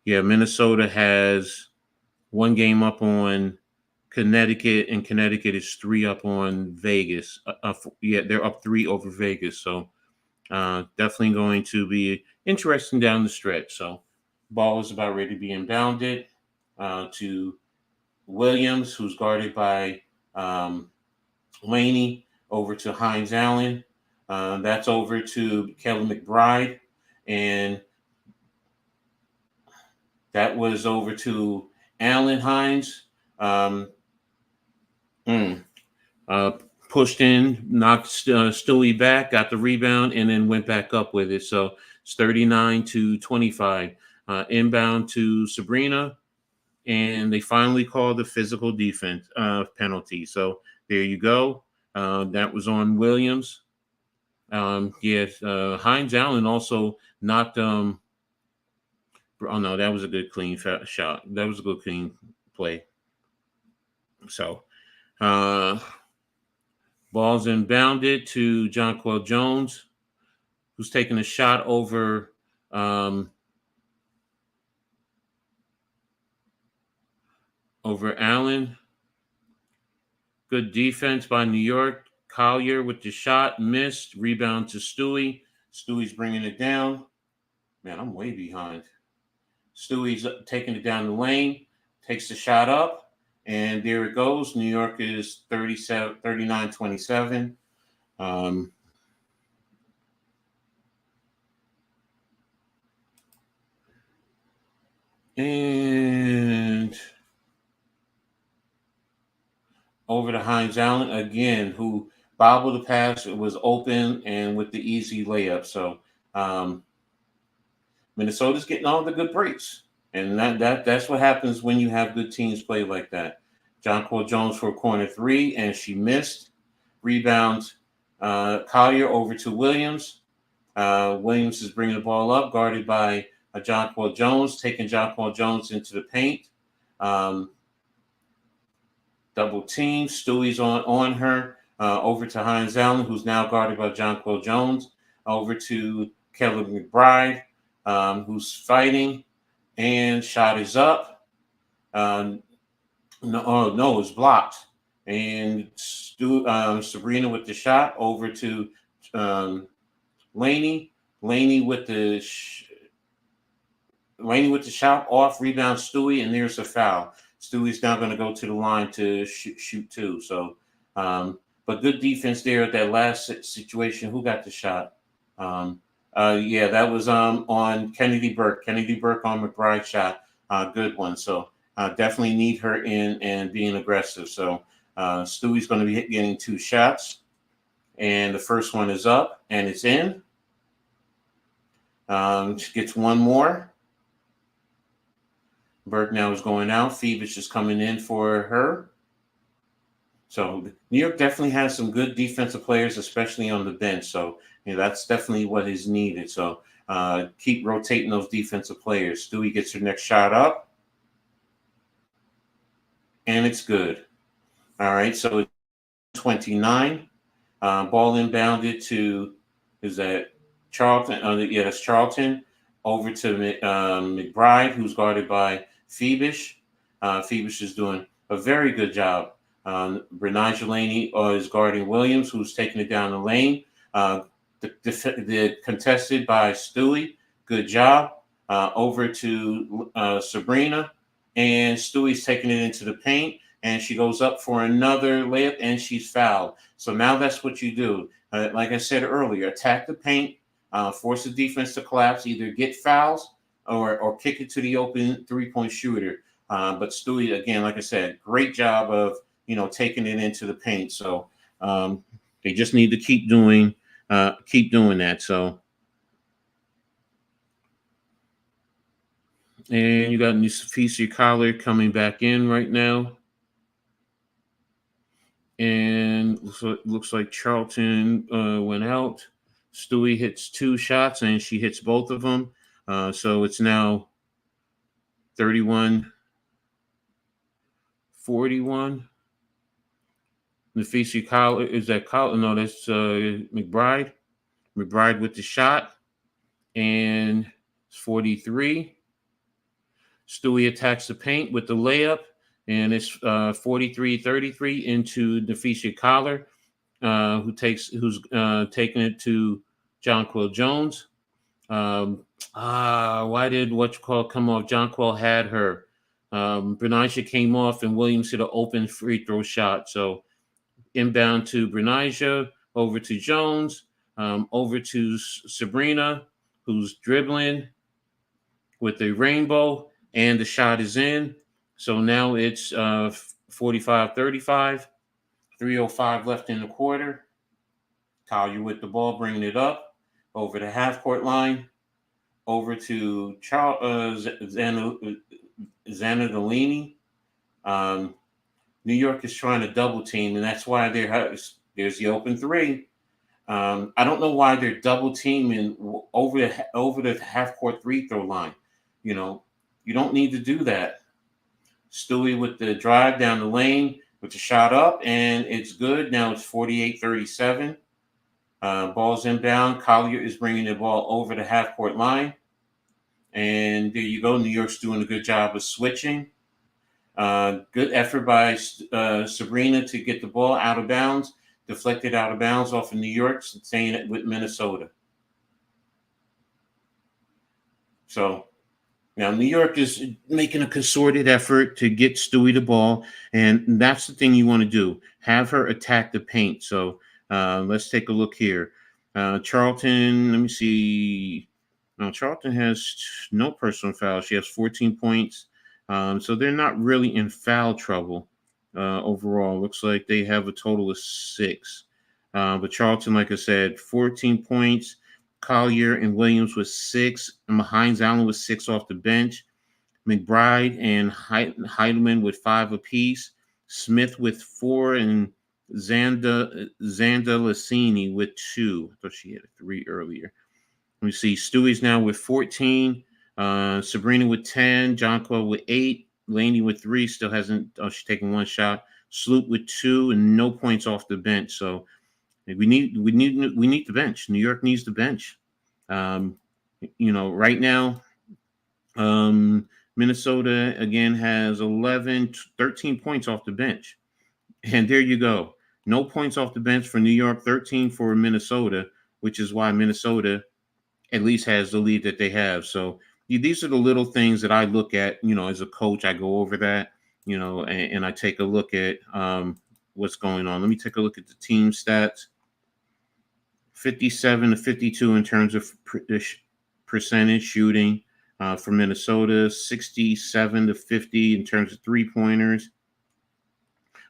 Speaker 1: Yeah, Minnesota has 1 game up on Connecticut, and Connecticut is 3 up on Vegas. They're up 3 over Vegas. So definitely going to be interesting down the stretch. So ball is about ready to be inbounded to Williams, who's guarded by Laney, over to Hines Allen. That's over to Kelly McBride, and that was over to Allen Hines. Um, mm, uh, Pushed in, knocked Stewie back, got the rebound, and then went back up with it. So it's 39-25. Inbound to Sabrina, and they finally called the physical defense penalty. So there you go. That was on Williams. Yes, Hines Allen also knocked. Oh no, that was a good clean shot. That was a good clean play. So uh, ball's inbounded to Jonquel Jones, who's taking a shot um, over Allen. Good defense by New York. Collier with the shot, missed. Rebound to Stewie. Stewie's bringing it down. Man, I'm way behind. Stewie's taking it down the lane, takes the shot up, and there it goes. New York is 39-27. And over to Hines Allen again, who bobbled the pass. It was open and with the easy layup. So um, Minnesota's getting all the good breaks. And that's what happens when you have good teams play like that. Jonquel Jones for a corner three, and she missed. Rebound, Collier over to Williams. Williams is bringing the ball up, guarded by Jonquel Jones, taking Jonquel Jones into the paint. Double team. Stewie's on her. Over to Hines Allen, who's now guarded by Jonquel Jones. Over to Kelly McBride, who's fighting, and shot is up. No, it's blocked. And Sabrina with the shot over to Laney. Laney with the shot off, rebound Stewie, and there's a foul. Stewie's now going to go to the line to shoot two. So, but good defense there at that last situation. Who got the shot? That was on Kennedy Burke. Kennedy Burke on McBride's shot. Good one. So definitely need her in and being aggressive. So Stewie's going to be getting two shots. And the first one is up, and it's in. She gets one more. Burke now is going out. Phoebus is coming in for her. So New York definitely has some good defensive players, especially on the bench. So that's definitely what is needed. So keep rotating those defensive players. Stewie gets her next shot up, and it's good. All right, so 29. Ball inbounded to, is that Charlton? That's Charlton. Over to McBride, who's guarded by Phoebus. Phoebus is doing a very good job. Brenai Laney is guarding Williams, who's taking it down the lane. The contested by Stewie. Good job. Over to Sabrina, and Stewie's taking it into the paint, and she goes up for another layup, and she's fouled. So now that's what you do. Like I said earlier, attack the paint, force the defense to collapse, either get fouls or kick it to the open three-point shooter. But Stewie, again, like I said, great job of taking it into the paint. So they just need to keep doing that. So, and you got Nufisi Collar coming back in right now. And so it looks like Charlton went out. Stewie hits two shots, and she hits both of them. So it's now 31-41. Nafisi Collar, is that Collar? No, that's McBride. McBride with the shot, and it's 43. Stewie attacks the paint with the layup, and it's 43-33 into Nafisi Collar, who's taking it to Jonquel Jones. Why did come off? Jonquel had her. Brenija came off, and Williams hit an open free throw shot. So inbound to Brenija, over to Jones. over to Sabrina, who's dribbling with the rainbow, and the shot is in. So now it's 45-35, 3:05 left in the quarter. Collier with the ball, bringing it up over the half court line, over to Zanadolini. New York is trying to double team, and that's why there's the open three. I don't know why they're double teaming over the half court free throw line. You know, you don't need to do that. Stewie with the drive down the lane with the shot up, and it's good. Now it's 48-37. Ball's inbound. Collier is bringing the ball over the half court line. And there you go. New York's doing a good job of switching. Good effort by Sabrina to get the ball out of bounds, deflected out of bounds off of New York, staying it with Minnesota. So now New York is making a concerted effort to get Stewie the ball, and that's the thing you want to do. Have her attack the paint. So let's take a look here. Charlton, let me see. Now, Charlton has no personal fouls. She has 14 points. So they're not really in foul trouble overall. Looks like they have a total of 6. But Charlton, like I said, 14 points. Collier and Williams with 6. And Hines Allen with 6 off the bench. McBride and Heidemann with 5 apiece. Smith with 4 and Zanda Lassini with 2. I thought she had a 3 earlier. Let me see. Stewie's now with 14. Sabrina with 10. Jonquil with 8. Laney with 3. Still hasn't. She's taking 1 shot. Sloot with 2 and no points off the bench. So we need the bench. New York needs the bench. Right now, Minnesota again has 13 points off the bench. And there you go. No points off the bench for New York, 13 for Minnesota, which is why Minnesota at least has the lead that they have. So these are the little things that I look at, as a coach. I go over that, and I take a look at what's going on. Let me take a look at the team stats. 57-52 in terms of percentage shooting for Minnesota, 67-50 in terms of three-pointers.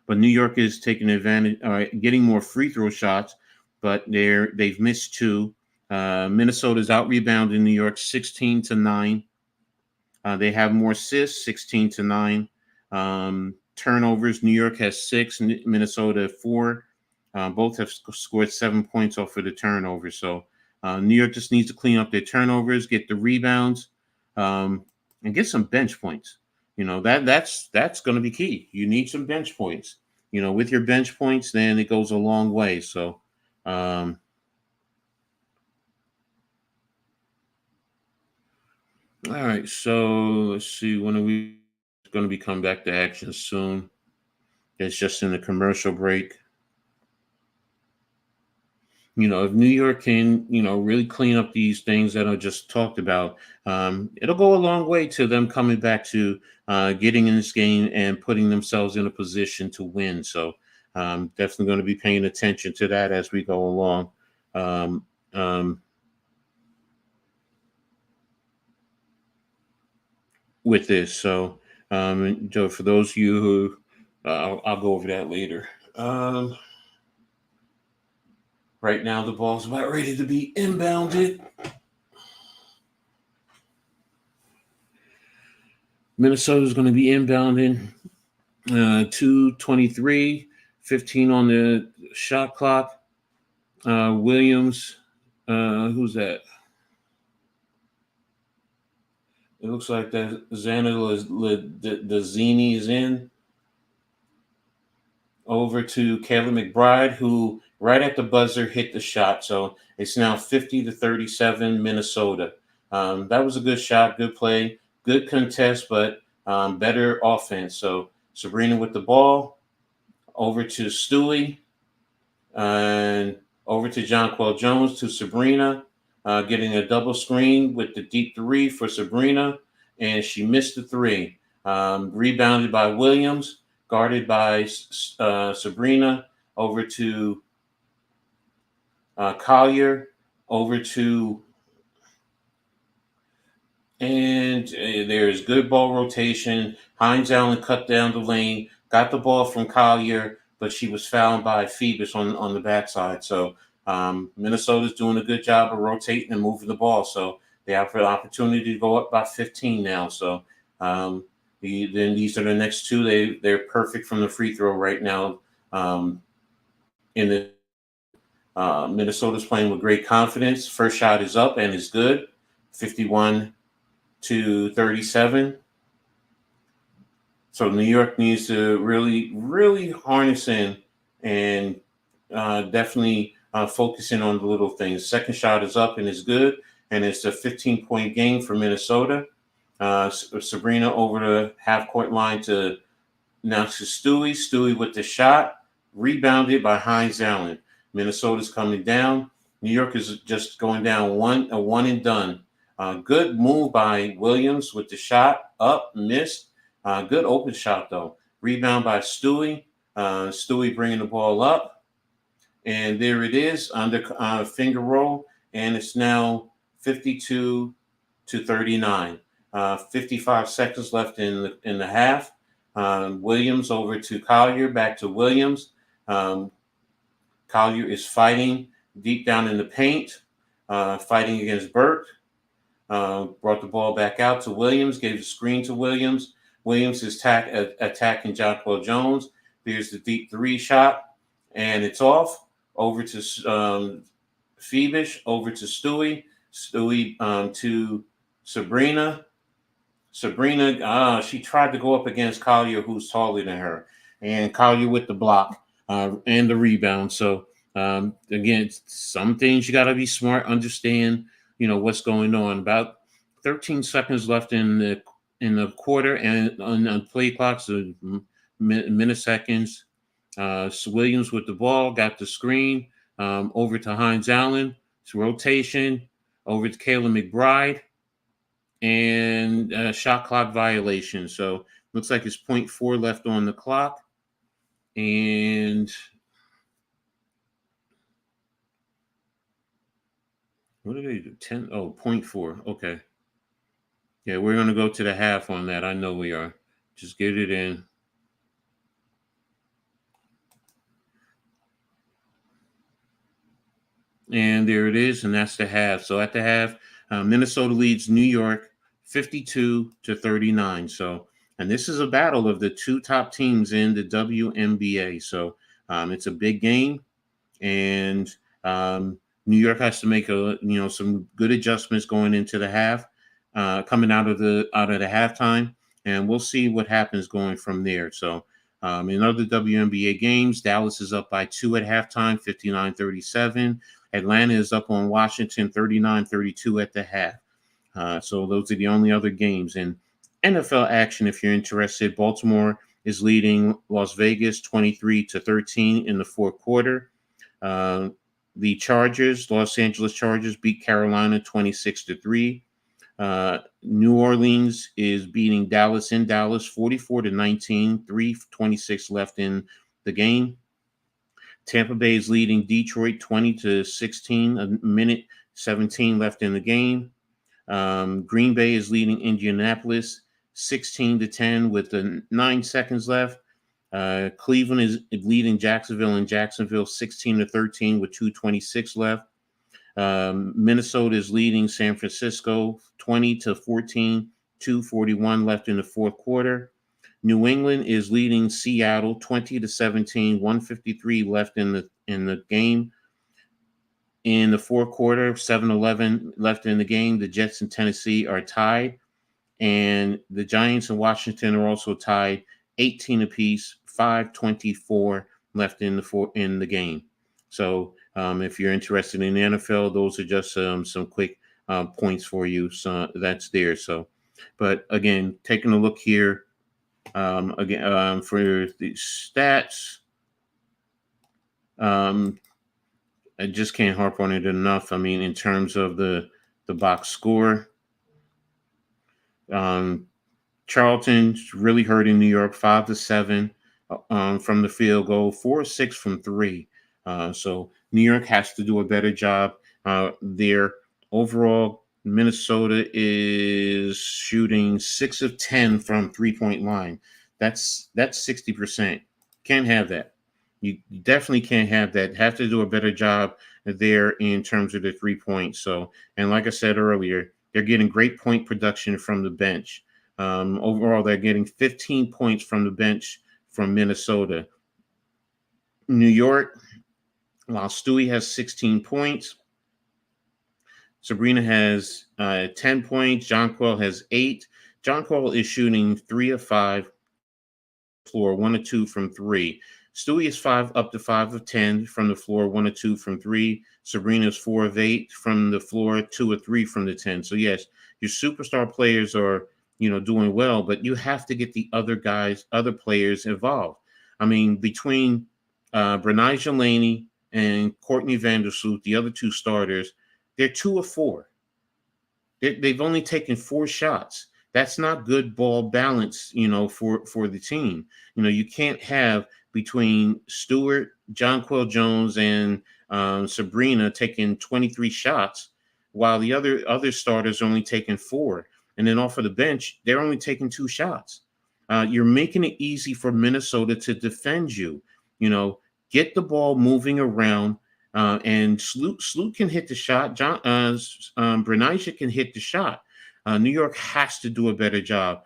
Speaker 1: But New York is taking advantage, getting more free throw shots, but they've missed 2. Minnesota's out rebounding New York 16-9. They have more assists, 16-9. Turnovers, New York has 6, Minnesota 4. Both have scored 7 points off of the turnovers. So New York just needs to clean up their turnovers, get the rebounds, and get some bench points. That's going to be key. You need some bench points. With your bench points, then it goes a long way. So. All right, so let's see. When are we going to be coming back to action soon? It's just in the commercial break. If New York can, really clean up these things that I just talked about, it'll go a long way to them coming back to getting in this game and putting themselves in a position to win. So definitely going to be paying attention to that as we go along. With this. So for those of you who, I'll go over that later. Right now, the ball's about ready to be inbounded. Minnesota's going to be inbounding. 2:23, 15 on the shot clock. Williams, who's that? It looks like that the Zini is in. Over to Kayla McBride, who right at the buzzer hit the shot. So it's now 50-37 Minnesota. That was a good shot, good play, good contest, but better offense. So Sabrina with the ball, over to Stewie, and over to Jonquil Jones to Sabrina, getting a double screen with the deep 3 for Sabrina, and she missed the 3. Rebounded by Williams, guarded by Sabrina, over to Collier over to, and there's good ball rotation. Hines Allen cut down the lane, got the ball from Collier, but she was fouled by Phoebus on the backside. So Minnesota's doing a good job of rotating and moving the ball. So they have an opportunity to go up by 15 now. So then these are the next two. They're perfect from the free throw right now. In the Minnesota's playing with great confidence. First shot is up and is good. 51-37. So New York needs to really, really harness in and definitely focus in on the little things. Second shot is up and is good, and it's a 15-point game for Minnesota. Sabrina over the half-court line to Stewie. Stewie with the shot, rebounded by Hines Allen. Minnesota's coming down. New York is just going down a one and done. Good move by Williams with the shot, up, missed. Good open shot, though. Rebound by Stewie. Stewie bringing the ball up. And there it is, under finger roll. And it's now 52-39. 55 seconds left in the half. Williams over to Collier, back to Williams. Collier is fighting deep down in the paint, fighting against Burke. Brought the ball back out to Williams, gave the screen to Williams. Williams is attacking Jonquel Jones. There's the deep three shot, and it's off. Over to Phoebus, over to Stewie. Stewie to Sabrina. Sabrina, she tried to go up against Collier, who's taller than her. And Collier with the block and the rebound. So, again, some things you got to be smart, understand, what's going on. About 13 seconds left in the quarter, and on play clocks, so milliseconds. Williams with the ball, got the screen, over to Hines Allen. It's rotation, over to Kayla McBride, and shot clock violation. So looks like it's 0.4 left on the clock. And what did they do? 10? Oh, 0.4. Okay. Yeah, we're going to go to the half on that. I know we are. Just get it in. And there it is, and that's the half. So at the half, Minnesota leads New York 52-39. So, and this is a battle of the two top teams in the WNBA. So it's a big game, and New York has to make some good adjustments going into the half, coming out of the halftime, and we'll see what happens going from there. So in other WNBA games, Dallas is up by 2 at halftime, 59-37. Atlanta is up on Washington 39-32 at the half. So those are the only other games. And NFL action, if you're interested, Baltimore is leading Las Vegas 23-13 in the fourth quarter. The Los Angeles Chargers beat Carolina 26-3. New Orleans is beating Dallas in Dallas 44-19, 3:26 left in the game. Tampa Bay is leading Detroit 20-16, a minute 17 left in the game. Green Bay is leading Indianapolis 16-10 with 9 seconds left. Cleveland is leading Jacksonville 16-13 with 2:26 left. Minnesota is leading San Francisco 20-14, 2:41 left in the fourth quarter. New England is leading Seattle 20-17, 1:53 left in the game. In the fourth quarter, 7:11 left in the game. The Jets and Tennessee are tied, and the Giants and Washington are also tied, 18 apiece, 5:24 left in the game. So if you're interested in the NFL, those are just some quick points for you. So that's there. So, but again, taking a look here, for the stats, I just can't harp on it enough. I mean, in terms of the box score, Charlton's really hurting New York 5-7 from the field goal, 4-6 from 3. So New York has to do a better job. Their overall, Minnesota is shooting 6 of 10 from 3 point line. That's 60%. Can't have that. You definitely can't have that. Have to do a better job there in terms of the 3 points. So, and like I said earlier, they're getting great point production from the bench. Overall, they're getting 15 points from the bench from Minnesota. New York, while Stewie has 16 points, Sabrina has 10 points. Jonquil has 8. Jonquil is shooting 3 of 5 floor, 1 of 2 from 3. Stewie is 5 up to 5 of 10 from the floor, 1 of 2 from 3. Sabrina is 4 of 8 from the floor, 2 of 3 from the 10. So yes, your superstar players are doing well, but you have to get the other guys, other players involved. I mean, between Brenija Laney and Courtney Vandersloot, the other two starters, they're 2 of 4. They've only taken 4 shots. That's not good ball balance, for the team. You can't have between Stewart, Jonquil Jones, and Sabrina taking 23 shots, while the other starters are only taking 4. And then off of the bench, they're only taking 2 shots. You're making it easy for Minnesota to defend you. You know, get the ball moving around, and Sloot can hit the shot. Brenija can hit the shot. New York has to do a better job.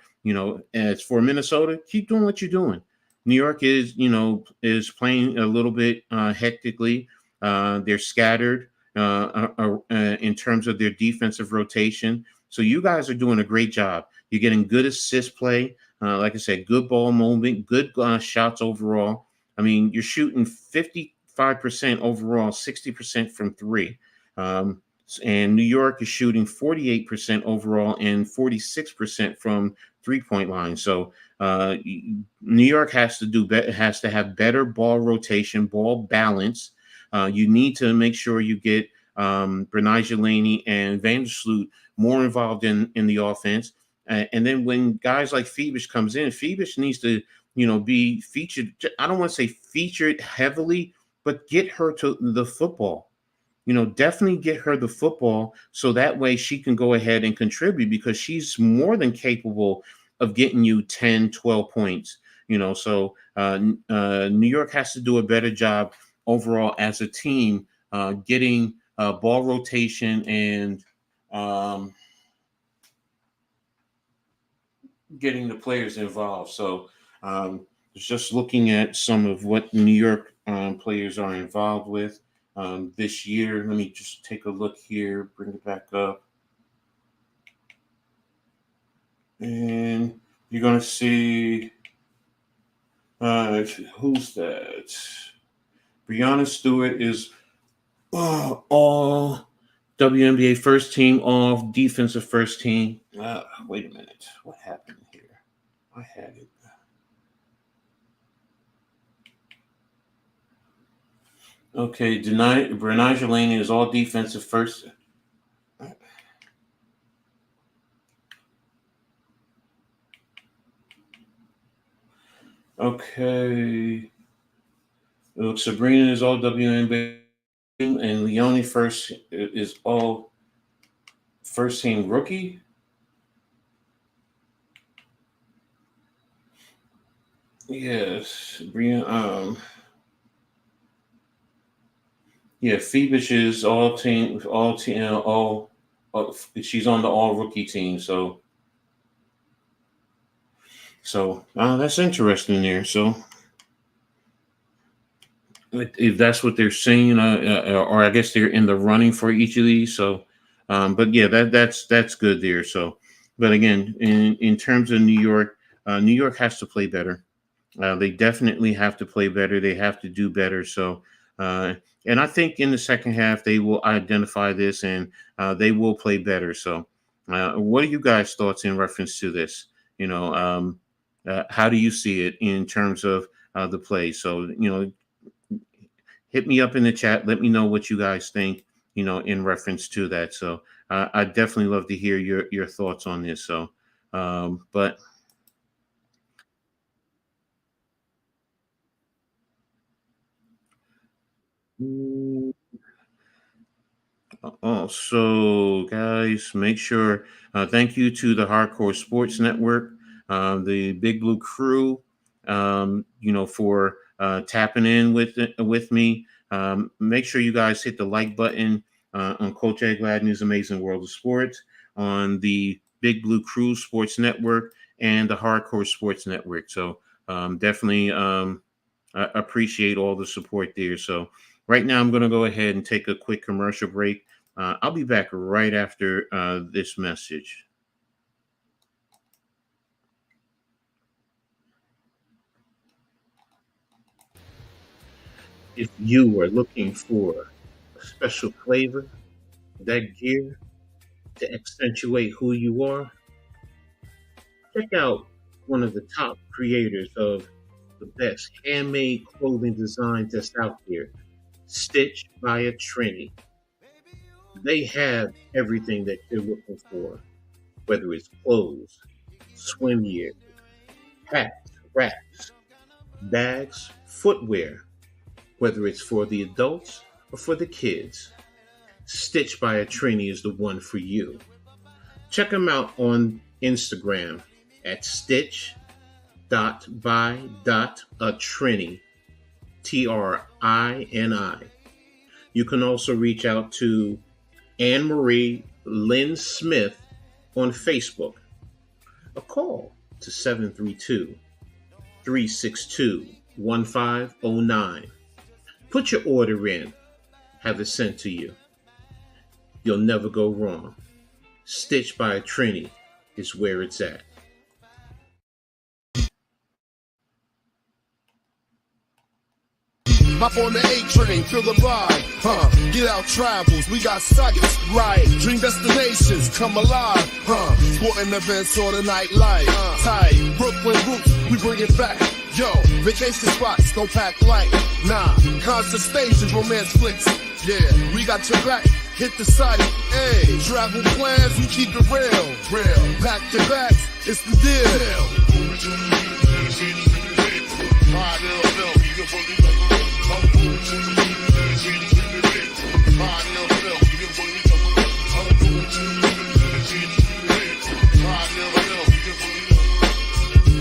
Speaker 1: As for Minnesota, keep doing what you're doing. New York is playing a little bit hectically. They're scattered in terms of their defensive rotation. So you guys are doing a great job. You're getting good assist play. Like I said, good ball movement, good shots overall. I mean, you're shooting 55% overall, 60% from 3. Um, and New York is shooting 48% overall and 46% from 3 point line. So New York has to do better, has to have better ball rotation, ball balance. You need to make sure you get Brenija Laney and Vandersloot more involved in the offense. And then when guys like Phoebus comes in, Phoebus needs to be featured. I don't want to say featured heavily, but get her to the football. Definitely get her the football so that way she can go ahead and contribute, because she's more than capable of getting you 10, 12 points. So New York has to do a better job overall as a team, getting ball rotation and getting the players involved. So just looking at some of what New York players are involved with this year. Let me just take a look here, bring it back up. And you're going to see who's that? Breanna Stewart is all WNBA first team, all defensive first team. Wait a minute. What happened here? I had it. Okay, Brenija Laney is all defensive first. Okay. Look, Sabrina is all WNBA, and Leonie first is all first team rookie. Yes, Brian. Yeah, Phoebus is all team, she's on the all rookie team. So that's interesting there. So if that's what they're saying, or I guess they're in the running for each of these. So, but yeah, that's good there. So, but again, in terms of New York has to play better. They definitely have to play better. They have to do better. So, and I think in the second half they will identify this and they will play better. So, what are you guys' thoughts in reference to this? How do you see it in terms of the play? So, hit me up in the chat. Let me know what you guys think. In reference to that. So, I'd definitely love to hear your thoughts on this. So, but. Also, guys, make sure, thank you to the Hardcore Sports Network, the Big Blue Crew, for tapping in with me. Make sure you guys hit the like button on Coach Edd Gladney's Amazing World of Sports, on the Big Blue Crew Sports Network, and the Hardcore Sports Network. So definitely I appreciate all the support there. So right now, I'm going to go ahead and take a quick commercial break. I'll be back right after this message. If you are looking for a special flavor, that gear to accentuate who you are, check out one of the top creators of the best handmade clothing designs that's out there, Stitch by a Trini. They have everything that you're looking for, whether it's clothes, swim gear, hats, wraps, bags, footwear, whether it's for the adults or for the kids. Stitch by a Trini is the one for you. Check them out on Instagram at stitch.by.atrini, Trini. You can also reach out to Anne Marie Lynn Smith on Facebook. A call to 732-362-1509. Put your order in, have it sent to you. You'll never go wrong. Stitch by Trini is where it's at.
Speaker 2: Hop on the A train, feel the vibe, get out travels, we got sights, right, dream destinations, come alive, sporting events or the nightlife, tight, Brooklyn roots, we bring it back, yo, vacation spots, don't pack light, nah, concert stations, romance flicks, yeah, we got your back, hit the site, ayy, travel plans, we keep it real, back to back, it's the deal.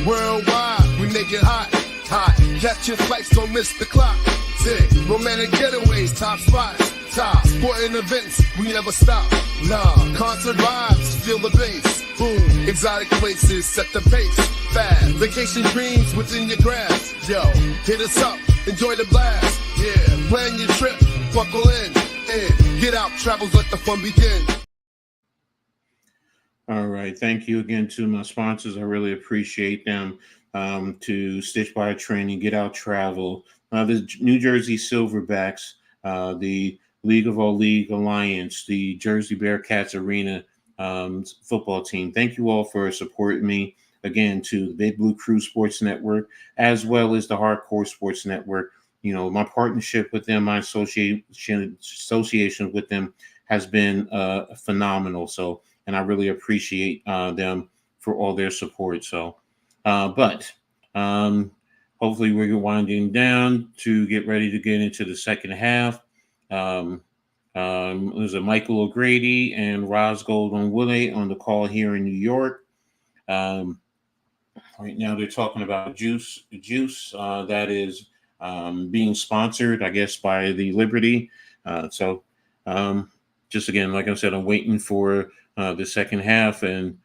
Speaker 2: Worldwide, we make it hot. Catch your flights, don't miss the clock. Sick, romantic getaways, top spots. Top sporting events, we never stop. Nah, concert vibes, feel the bass. Boom, exotic places, set the pace. Fast, vacation dreams within your grasp. Yo, hit us up, enjoy the blast. Yeah, plan your trip, buckle in, and get out, travels, let the fun begin.
Speaker 1: All right. Thank you again to my sponsors. I really appreciate them. To Stitch by a Trini, Get Out Travel, the New Jersey Silverbacks, the League of All League Alliance, the Jersey Bearcats Arena football team. Thank you all for supporting me. Again, to the Big Blue Crew Sports Network, as well as the Hardcore Sports Network. You know, my partnership with them, my association with them has been phenomenal. So, and I really appreciate them for all their support. So, but hopefully we're winding down to get ready to get into the second half. There's a Michael O'Grady and Roz Golden Willie on the call here in New York. Right now they're talking about juice that is being sponsored, I guess, by the Liberty. So just again, like I said, I'm waiting for the second half, and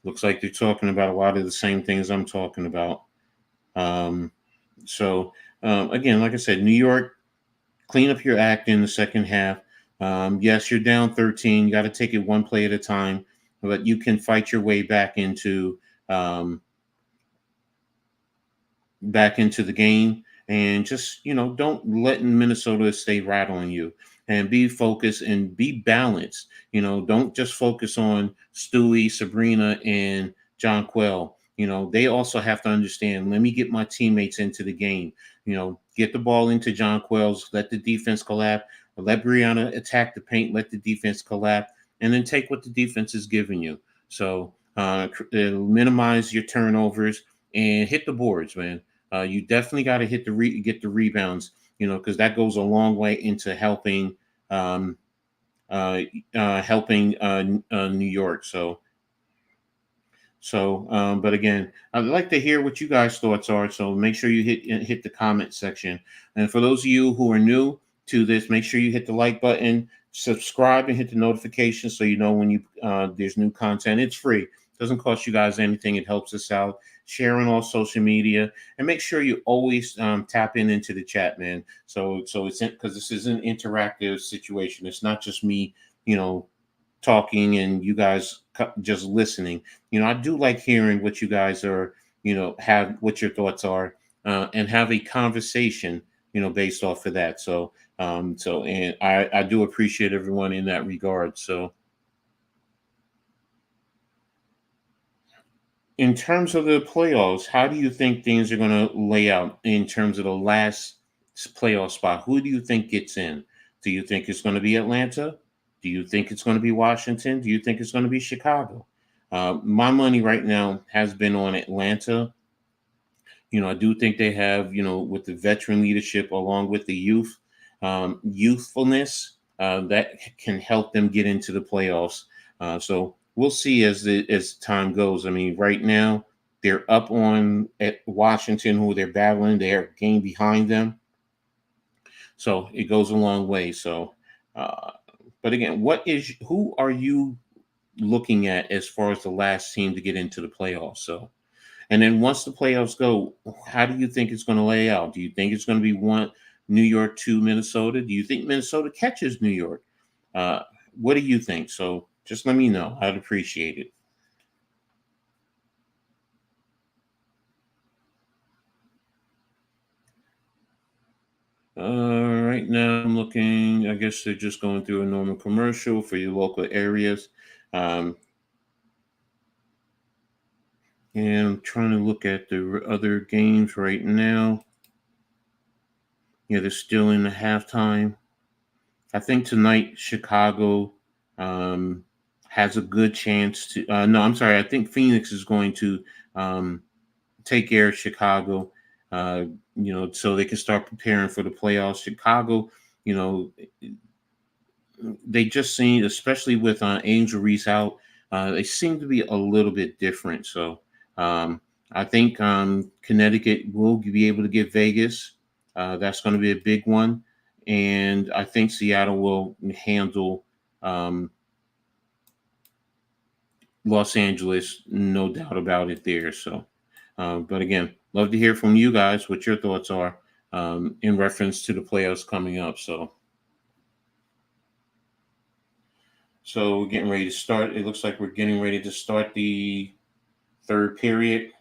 Speaker 1: looks like they're talking about a lot of the same things I'm talking about. So again, like I said, New York, clean up your act in the second half. Yes, you're down 13. You got to take it one play at a time, but you can fight your way back into the game, and just, don't let Minnesota stay rattling you, and be focused and be balanced. Don't just focus on Stewie, Sabrina, and John Quell. They also have to understand, let me get my teammates into the game. Get the ball into John Quell's, let the defense collapse, let Brianna attack the paint, let the defense collapse, and then take what the defense is giving you. So minimize your turnovers and hit the boards, man. You definitely got to get the rebounds, because that goes a long way into helping helping New York. But again, I'd like to hear what you guys' thoughts are. So make sure you hit the comment section. And for those of you who are new to this, make sure you hit the like button, subscribe, and hit the notification so you know when you there's new content. It's free. Doesn't cost you guys anything. It helps us out. Share on all social media, and make sure you always tap into the chat, man. So it's because this is an interactive situation. It's not just me, talking and you guys just listening. I do like hearing what you guys are, have what your thoughts are, and have a conversation, based off of that. And I do appreciate everyone in that regard. So in terms of the playoffs, how do you think things are going to lay out in terms of the last playoff spot? Who do you think gets in? Do you think it's going to be Atlanta? Do you think it's going to be Washington? Do you think it's going to be Chicago? My money right now has been on Atlanta. I do think they have, with the veteran leadership along with the youthfulness, that can help them get into the playoffs. So we'll see as time goes. I mean, right now they're up on at Washington, who they're battling. They're a game behind them, so it goes a long way. So, but again, who are you looking at as far as the last team to get into the playoffs? So, and then once the playoffs go, how do you think it's going to lay out? Do you think it's going to be one New York, two Minnesota? Do you think Minnesota catches New York? What do you think? So just let me know. I'd appreciate it. Right now I'm looking, I guess they're just going through a normal commercial for your local areas. And I'm trying to look at the other games right now. Yeah, they're still in the halftime. I think tonight Chicago has a good chance to. No, I'm sorry. I think Phoenix is going to take care of Chicago. So they can start preparing for the playoffs. Chicago, they just seem, especially with Angel Reese out, they seem to be a little bit different. So I think Connecticut will be able to get Vegas. That's going to be a big one. And I think Seattle will handle Los Angeles, no doubt about it there. So, but again, love to hear from you guys what your thoughts are in reference to the playoffs coming up. So we're getting ready to start. It looks like we're getting ready to start the third period.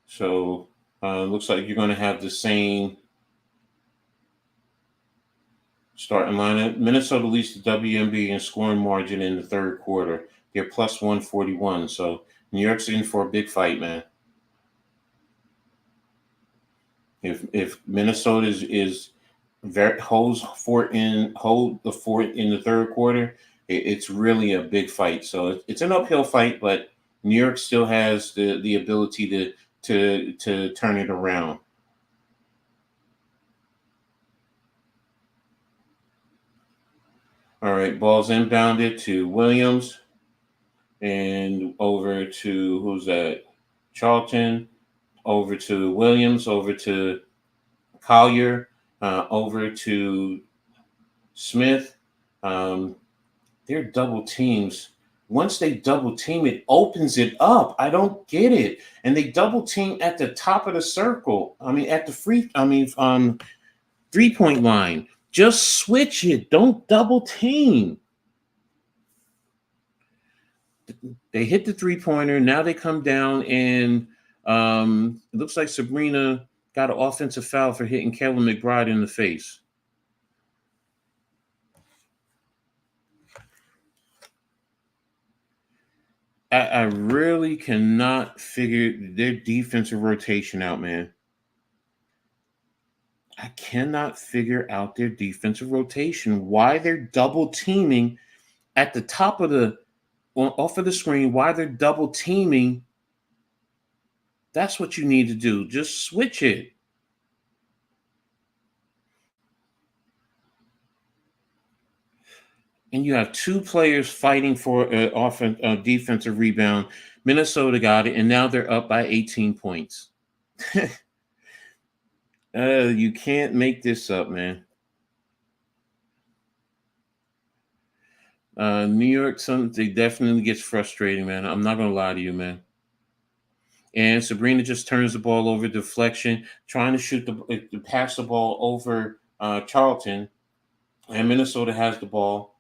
Speaker 1: So looks like you're going to have the same starting lineup. Minnesota leads the WNBA in scoring margin in the third quarter. They're plus 141. So New York's in for a big fight, man. If Minnesota is holds the fort in the third quarter, it's really a big fight. So it's an uphill fight, but New York still has the ability to turn it around. All right, ball's inbounded to Williams and over to who's that? Charlton, over to Williams, over to Collier, over to Smith. They're double teams. Once they double team, it opens it up. I don't get it. And they double team at the top of the circle. I mean, at the 3-point line. Just switch it. Don't double team. They hit the 3-pointer. Now they come down, and it looks like Sabrina got an offensive foul for hitting Kevin McBride in the face. I really cannot figure their defensive rotation out, man. I cannot figure out their defensive rotation. Why they're double teaming at the top of off of the screen, why they're double teaming. That's what you need to do. Just switch it. and you have two players fighting for defensive rebound. Minnesota got it, and now they're up by 18 points. You can't make this up, man. New York, something definitely gets frustrating, man. I'm not gonna lie to you, man. And Sabrina just turns the ball over, deflection, trying to to pass the ball over Charlton, and Minnesota has the ball,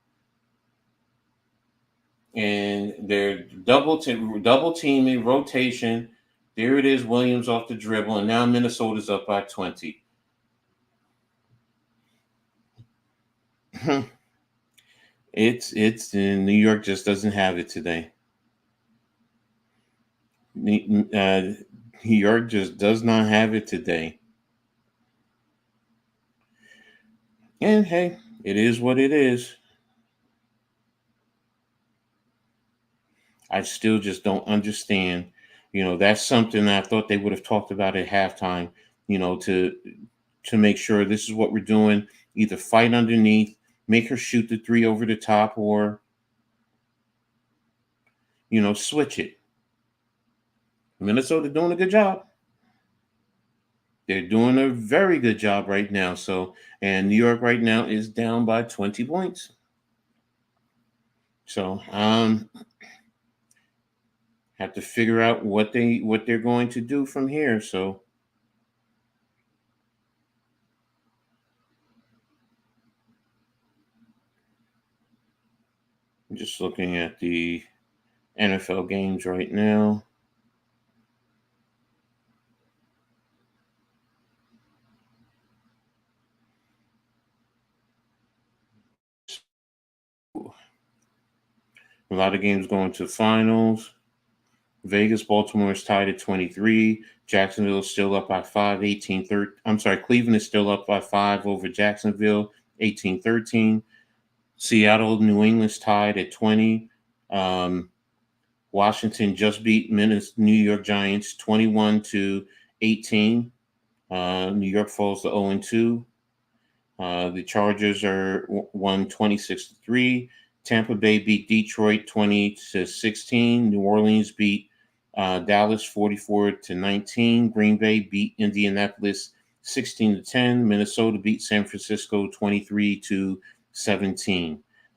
Speaker 1: and they're double teaming rotation. There it is, Williams off the dribble, and now Minnesota's up by 20. it's New York just doesn't have it today. New York just does not have it today. And hey, it is what it is. I still just don't understand. That's something that I thought they would have talked about at halftime, to make sure this is what we're doing. Either fight underneath, make her shoot the three over the top, or, switch it. Minnesota doing a good job. They're doing a very good job right now. So, and New York right now is down by 20 points. So, have to figure out what they're going to do from here. So, I'm just looking at the NFL games right now. A lot of games going to finals. Vegas, Baltimore is tied at 23. Jacksonville is still up by 5, 18-13. I'm sorry, Cleveland is still up by 5 over Jacksonville, 18-13. Seattle, New England's tied at 20. Washington just beat New York Giants 21-18. New York falls to 0-2. The Chargers are won 26-3. Tampa Bay beat Detroit 20-16. New Orleans beat Dallas 44-19. Green Bay beat Indianapolis 16-10. Minnesota beat San Francisco 23-17.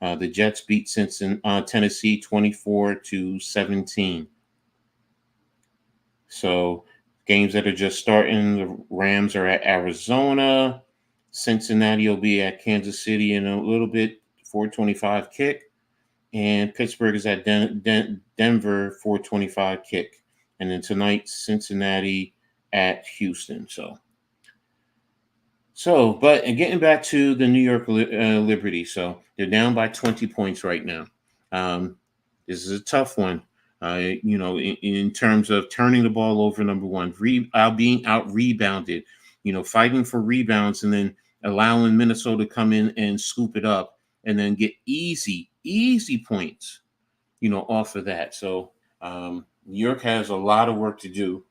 Speaker 1: The Jets beat Tennessee 24-17. So games that are just starting, the Rams are at Arizona. Cincinnati will be at Kansas City in a little bit, 4:25 kick. And Pittsburgh is at Denver, 4:25 kick. And then tonight, Cincinnati at Houston. But getting back to the New York Liberty. So they're down by 20 points right now. This is a tough one. In terms of turning the ball over, number one, being out rebounded, fighting for rebounds, and then allowing Minnesota to come in and scoop it up and then get easy points, off of that. So New York has a lot of work to do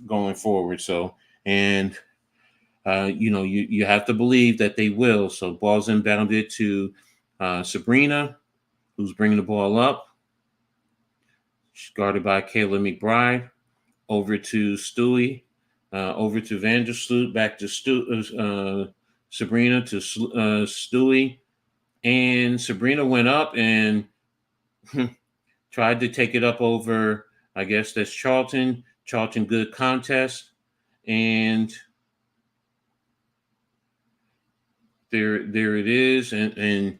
Speaker 1: going forward. So, and you have to believe that they will. So ball's inbounded to Sabrina, who's bringing the ball up. She's guarded by Kayla McBride. Over to Stewie. Over to Vandersloot. Back to Sabrina to Stewie. And Sabrina went up and tried to take it up over, I guess that's Charlton. Charlton, good contest. And there it is. And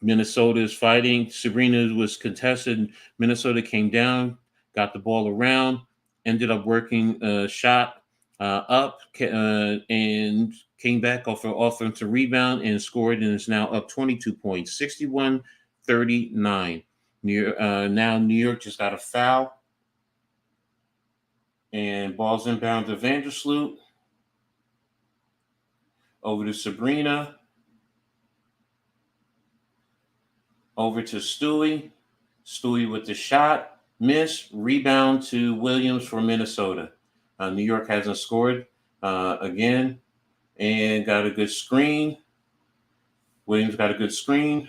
Speaker 1: Minnesota is fighting. Sabrina was contested. Minnesota came down, got the ball around, ended up working a shot up and came back off an offensive rebound and scored, and is now up 22 points, 61-39. Now New York just got a foul. And ball's inbound to Vandersloot. Over to Sabrina. Over to Stewie. Stewie with the shot. Miss. Rebound to Williams for Minnesota. New York hasn't scored again. And got a good screen. Williams got a good screen.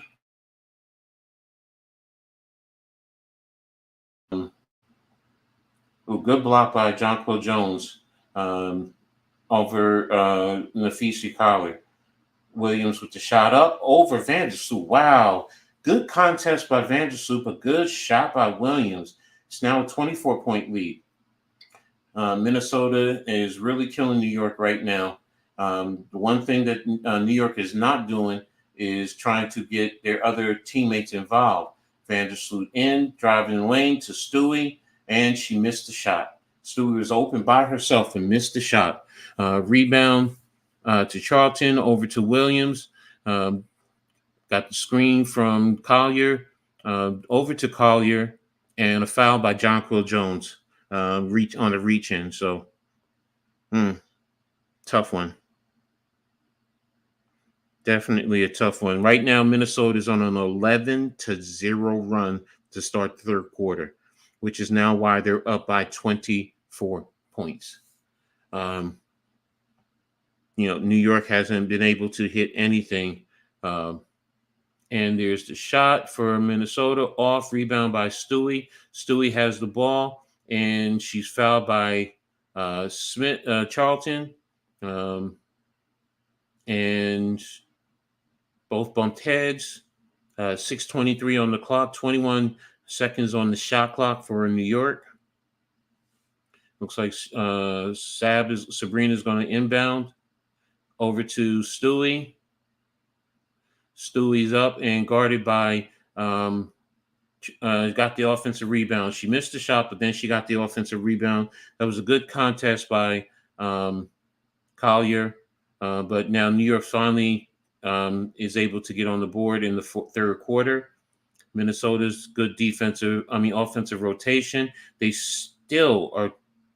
Speaker 1: Good block by Jonquil Jones over Nafisi Collar. Williams with the shot up over Vandersloot. Wow. Good contest by Vandersloot, but good shot by Williams. It's now a 24-point lead. Minnesota is really killing New York right now. The one thing that New York is not doing is trying to get their other teammates involved. Vandersloot in, driving the lane to Stewie, and she missed the shot. Stewie was open by herself and missed the shot. Rebound to Charlton, over to Williams. Got the screen from Collier, over to Collier, and a foul by Jonquil Jones. Reach on the reach in. So, tough one. Definitely a tough one. Right now, Minnesota is on an 11-0 run to start the third quarter, which is now why they're up by 24 points. New York hasn't been able to hit anything. And there's the shot for Minnesota, off, rebound by Stewie. Stewie has the ball, and she's fouled by Charlton. And both bumped heads. 6:23 on the clock, 21 seconds on the shot clock for New York. Looks like Sabrina's going to inbound over to Stewie. Stewie's up and guarded by got the offensive rebound. She missed the shot, but then she got the offensive rebound. That was a good contest by Collier. But now New York finally is able to get on the board in the third quarter. Minnesota's good offensive rotation. They still are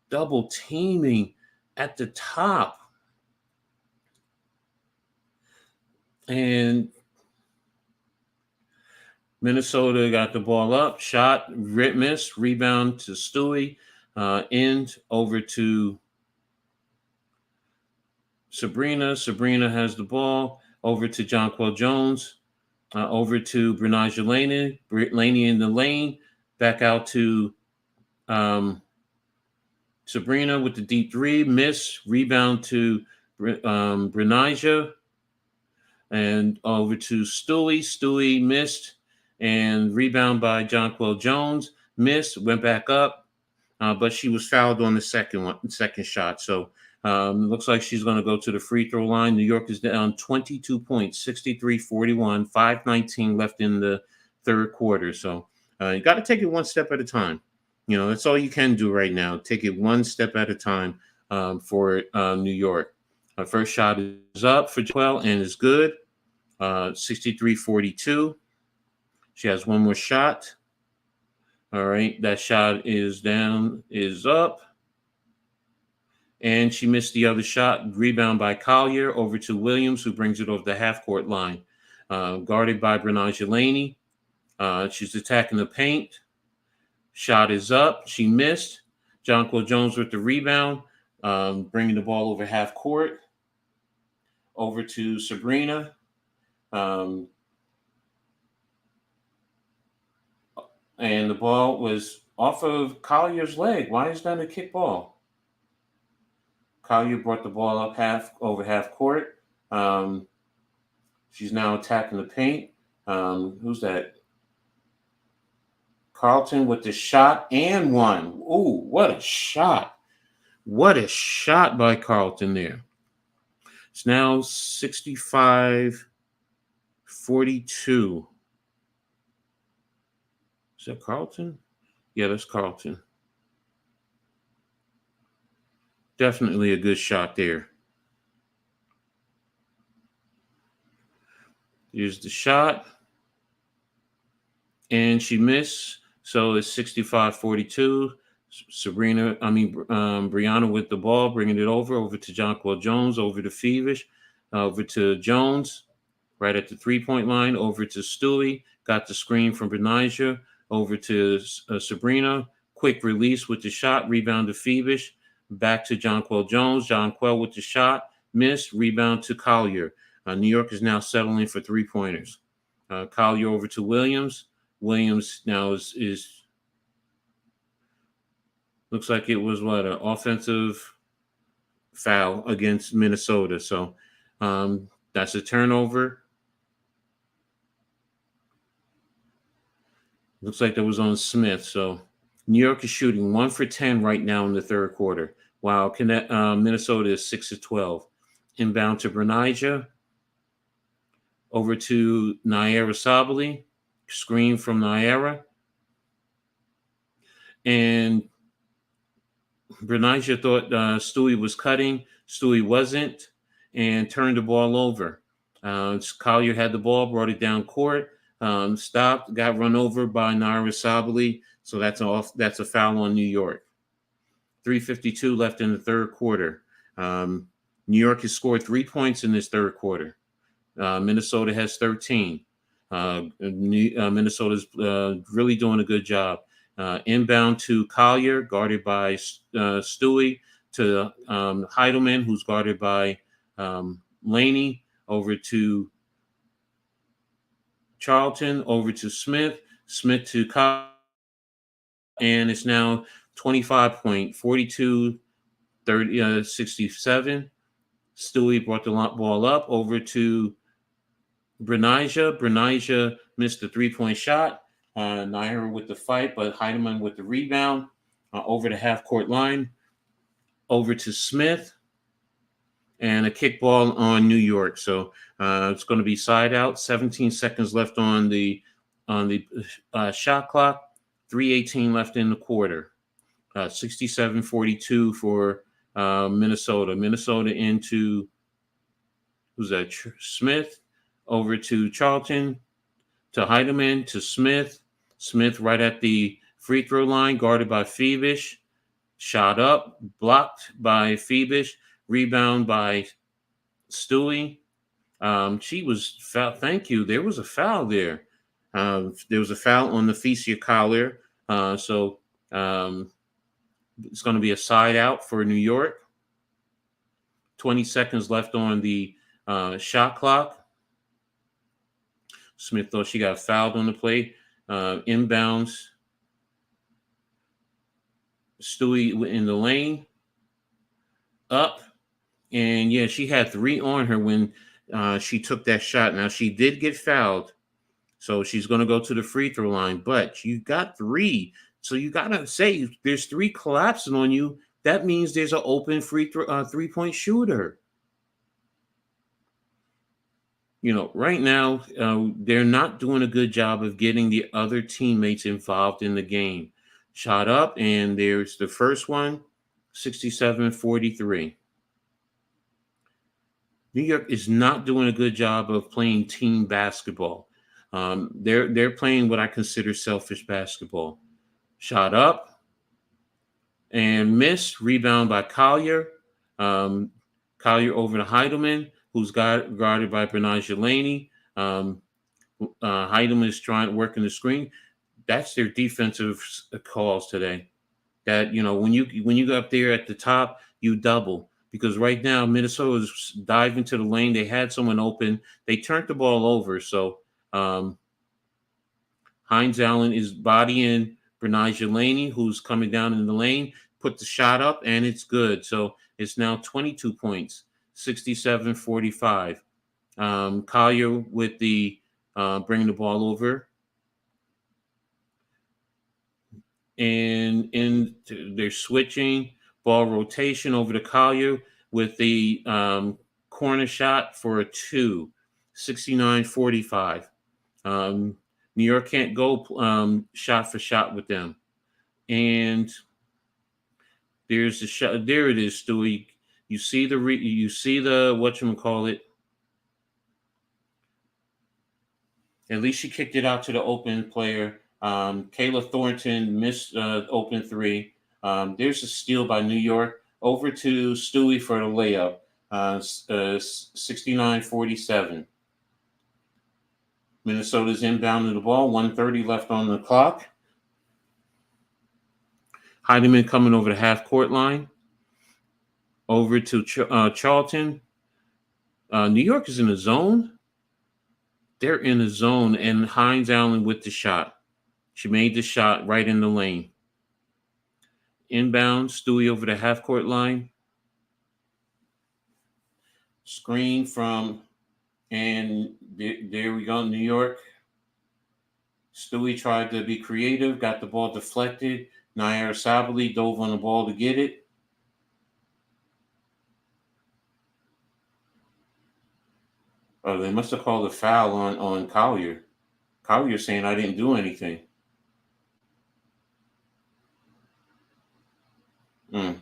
Speaker 1: double teaming at the top. And Minnesota got the ball up, shot, miss, rebound to Stewie, end over to Sabrina. Sabrina has the ball over to Jonquil Jones, over to Brinaja Laney in the lane, back out to Sabrina with the deep three, miss, rebound to Brinaja, and over to Stewie. Stewie missed, and rebound by Jonquil Jones, missed, went back up, but she was fouled on the second shot. So looks like she's going to go to the free throw line. New York is down 22 points, 63-41, 5:19 left in the third quarter. So you got to take it one step at a time. That's all you can do right now. Take it one step at a time for New York. First shot is up for Joelle and is good. 63-42. She has one more shot. All right, that shot is up. And she missed the other shot. Rebound by Collier over to Williams, who brings it over the half-court line. Guarded by Brinaja Laney. She's attacking the paint. Shot is up. She missed. Jonquil Jones with the rebound, bringing the ball over half court. Over to Sabrina. And the ball was off of Collier's leg. Why is that a kick ball? Collier brought the ball up over half court. She's now attacking the paint. Who's that? Carlton with the shot and one. Ooh, what a shot. What a shot by Carlton there. It's now 65-42. Is that Carlton? Yeah, that's Carlton. Definitely a good shot there. Here's the shot. And she missed. So it's 65-42. Brianna with the ball, bringing it over to Jonquil Jones, over to Fevish, over to Jones, right at the three-point line, over to Stewie, got the screen from Brinaja, over to Sabrina, quick release with the shot, rebound to Fevish, back to Jonquil Jones, Jonquil with the shot, missed, rebound to Collier. New York is now settling for 3-pointers. Collier over to Williams. Williams now is looks like it was an offensive foul against Minnesota. So that's a turnover. Looks like that was on Smith. So New York is shooting 1 for 10 right now in the third quarter, while Minnesota is 6 of 12. Inbound to Brnija. Over to Naira Sabally. Screen from Naira. And Brnija thought Stewie was cutting. Stewie wasn't, and turned the ball over. Collier had the ball, brought it down court, stopped, got run over by Naira Sabally. So that's a foul on New York. 3:52 left in the third quarter. New York has scored 3 points in this third quarter. Minnesota has 13. Minnesota's really doing a good job. Inbound to Collier, guarded by Stewie, to Heidelman, who's guarded by Laney, over to Charlton, over to Smith, Smith to Collier, and it's now 25-point, 42, 30, 67. Stewie brought the ball up over to Brnija. Brnija missed the 3-point shot. Naira with the fight, but Heidemann with the rebound over the half-court line. Over to Smith, and a kickball on New York. So it's going to be side out. 17 seconds left on the shot clock. 3:18 left in the quarter. 67-42 for Minnesota. Minnesota into, who's that? Smith, over to Charlton, to Heidemann, to Smith. Smith right at the free throw line, guarded by Phoebish. Shot up, blocked by Phoebish. Rebound by Stewie. She was foul. Thank you. There was a foul there. There was a foul on the Fecia Collier. So it's going to be a side out for New York. 20 seconds left on the shot clock. Smith thought she got fouled on the play. Inbounds. Stewie in the lane. Up. And, yeah, she had 3 on her when she took that shot. Now, she did get fouled, so she's going to go to the free throw line. But you got 3. So you got to say there's 3 collapsing on you. That means there's an open free throw 3-point shooter. You know, right now, they're not doing a good job of getting the other teammates involved in the game. Shot up, and there's the first one, 67-43. New York is not doing a good job of playing team basketball. They're playing what I consider selfish basketball. Shot up and missed. Rebound by Collier. Collier over to Heidelman, who's guarded by Brnija Laney. Heidelman is working the screen. That's their defensive calls today. That, you know, when you go up there at the top, you double. Because right now, Minnesota is diving to the lane. They had someone open. They turned the ball over. So Hines Allen is bodying Brnija Laney, who's coming down in the lane, put the shot up, and it's good. So it's now 22 points, 67-45. Collier with the bringing the ball over. And they're switching. Ball rotation over to Collier with the corner shot for a 2, 69-45. New York can't go shot for shot with them. And there's the shot. There it is, Stewie. You see the whatchamacallit. At least she kicked it out to the open player. Kayla Thornton missed open 3. There's a steal by New York over to Stewie for the layup, 69-47. Minnesota's inbounding the ball, 1:30 left on the clock. Heidemann coming over the half-court line, over to Charlton. New York is in the zone. They're in the zone, and Hines Allen with the shot. She made the shot right in the lane. Inbound, Stewie over the half-court line. Screen from, and there we go, New York. Stewie tried to be creative, got the ball deflected. Nair Sabali dove on the ball to get it. Oh, they must have called a foul on Collier. Collier saying I didn't do anything. All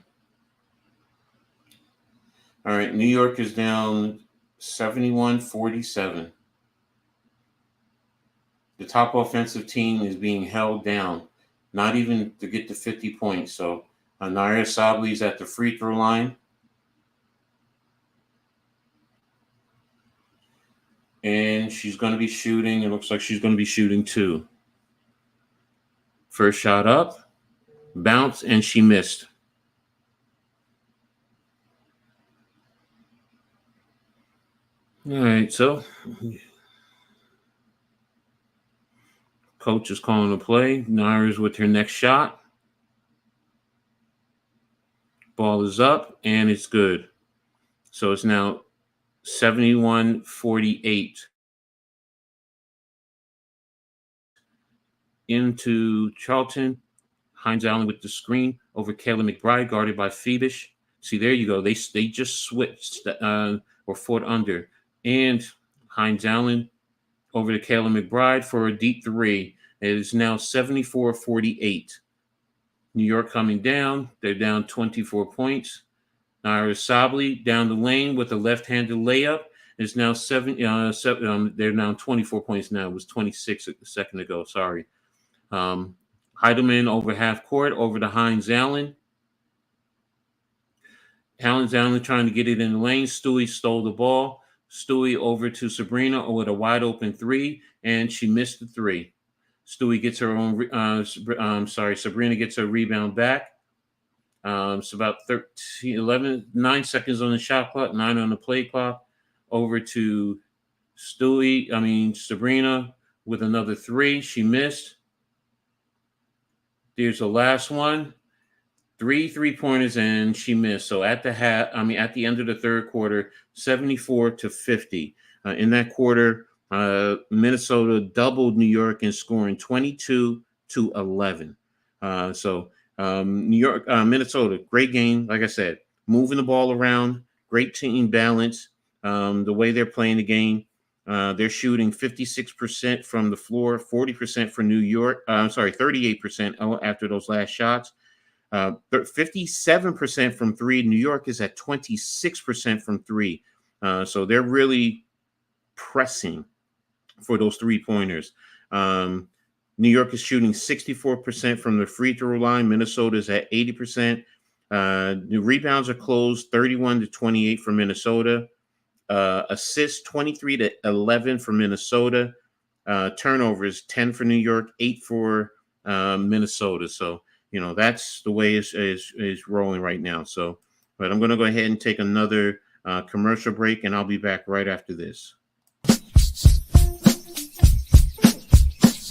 Speaker 1: right, New York is down 71-47. The top offensive team is being held down, not even to get to 50 points. So Nair Sabali is at the free throw line. And she's going to be shooting. It looks like she's going to be shooting 2. First shot up, bounce, and she missed. All right, so coach is calling the play. Naira's with her next shot. Ball is up, and it's good. So it's now 71-48. Into Charlton. Hines Allen with the screen over Kayla McBride, guarded by Phoebish. See, there you go. They just switched or fought under. And Hines Allen over to Kayla McBride for a deep 3. It is now 74-48. New York coming down. They're down 24 points. Nair Sabali down the lane with a left-handed layup. It's now they're now 24 points now. It was 26 a second ago. Sorry. Heidelman over half court over to Hines Allen. Hines Allen trying to get it in the lane. Stewie stole the ball. Stewie over to Sabrina with a wide open 3, and she missed the 3. Stewie gets her own. Sabrina gets her rebound back. It's about 9 seconds on the shot clock, 9 on the play clock. Over to Sabrina with another 3. She missed. There's the last one. 3 3-pointers, and she missed. So at the end of the third quarter, 74-50. In that quarter, Minnesota doubled New York in scoring 22-11. New York, Minnesota, great game. Like I said, moving the ball around, great team balance. The way they're playing the game, they're shooting 56% from the floor, 40% for New York. 38% after those last shots. 57% from 3. New York is at 26% from 3. So they're really pressing for those 3-pointers. New York is shooting 64% from the free throw line. Minnesota is at 80%. The rebounds are closed, 31-28 for Minnesota. Assists, 23-11 for Minnesota. Turnovers, 10 for New York, 8 for Minnesota. So, that's the way is rolling right now. So, but I'm going to go ahead and take another commercial break, and I'll be back right after this.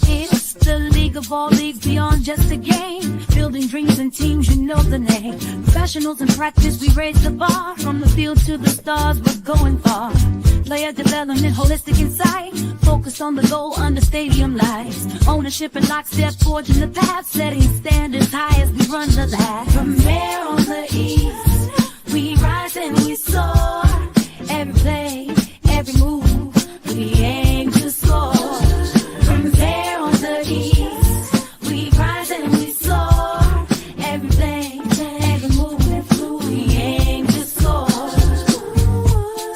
Speaker 3: It's the league of all leagues, beyond just a game. Building dreams and teams, you know the name. Professionals in practice, we raise the bar. From the field to the stars, we're going far. Player development, holistic insight. Focus on the goal under stadium lights. Ownership and lockstep, forging the path. Setting standards high as we run the lab. From there on the east, we rise and we soar. Every play, every move, we aim to score. From there on the east, we rise and we soar. Every play, every move, we aim to score.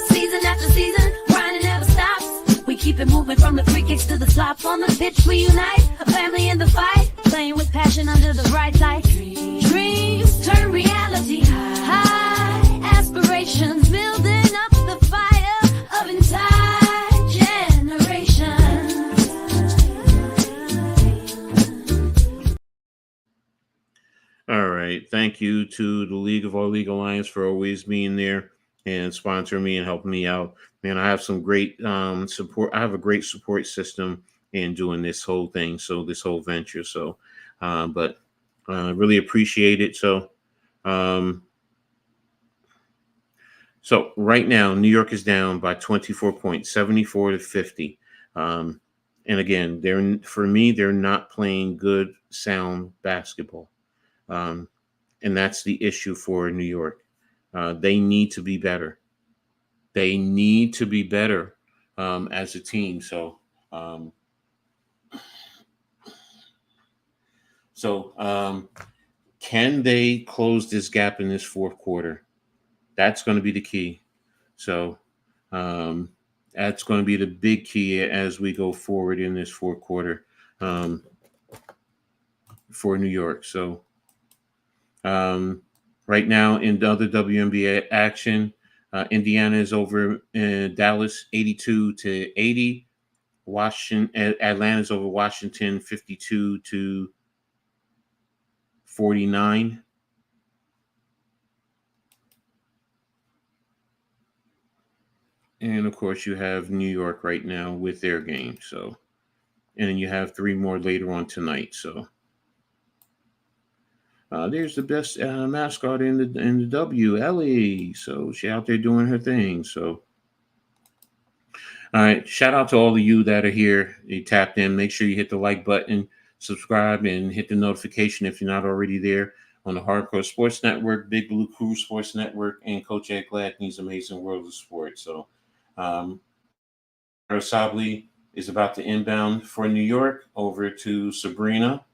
Speaker 3: Season after season, grinding never stops. We keep it moving from the free kicks to the slops. On the pitch we unite, a family in the fight. Playing with passion under the bright light. Dreams turn reality. High aspirations, building up the fire of entire generations.
Speaker 1: All right. Thank you to the League of All League Alliance for always being there and sponsoring me and helping me out. Man, I have some great support. I have a great support system in doing this whole thing. So this whole venture. So, but really appreciate it. Um, so right now, New York is down by 24 points, 74-50. And again, they're not playing good, sound basketball. And that's the issue for New York. They need to be better. They need to be better as a team. Can they close this gap in this fourth quarter? That's going to be the key. So that's going to be the big key as we go forward in this fourth quarter for New York. So right now in the other WNBA action, Indiana is over in Dallas 82-80. Atlanta's over Washington 52-49. And of course, you have New York right now with their game. So, and then you have 3 more later on tonight. So, there's the best mascot in the W, Ellie. So she out there doing her thing. So, all right. Shout out to all of you that are here. You tapped in. Make sure you hit the like button, subscribe, and hit the notification if you're not already there on the Hardcore Sports Network, Big Blue Crew Sports Network, and Coach Edd Gladney's Amazing World of Sports. So, Sabli is about to inbound for New York over to Sabrina,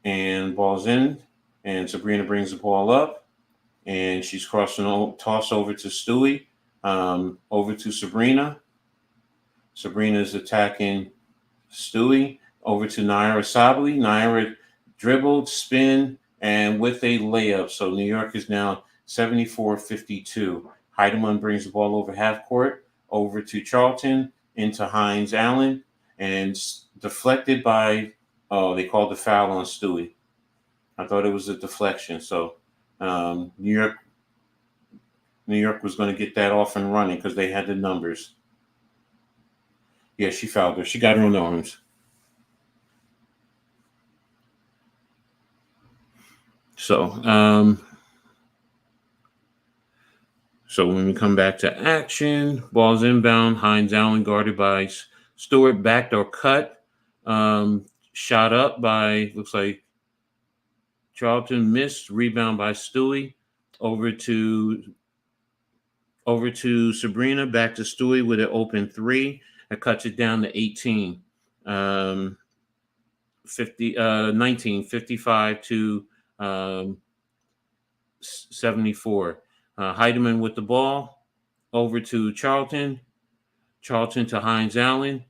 Speaker 1: and ball's in, and Sabrina brings the ball up, and she's toss over to Stewie, over to Sabrina. Sabrina is attacking Stewie, over to Naira Sabli. Naira dribbled, spin, and with a layup. So New York is now 74-52. Heidemann brings the ball over half court, over to Charlton, into Hines Allen, and deflected by, they called the foul on Stewie. I thought it was a deflection. So New York was going to get that off and running because they had the numbers. Yeah, she fouled her. She got her on the arms. So when we come back to action, ball's inbound. Hines Allen guarded by Stewart, backdoor cut. Shot up by, looks like Charlton, missed. Rebound by Stewie. Over to Sabrina. Back to Stewie with an open 3. That cuts it down to 18. 55-74. Heidemann with the ball. Over to Charlton. Charlton to Hines Allen.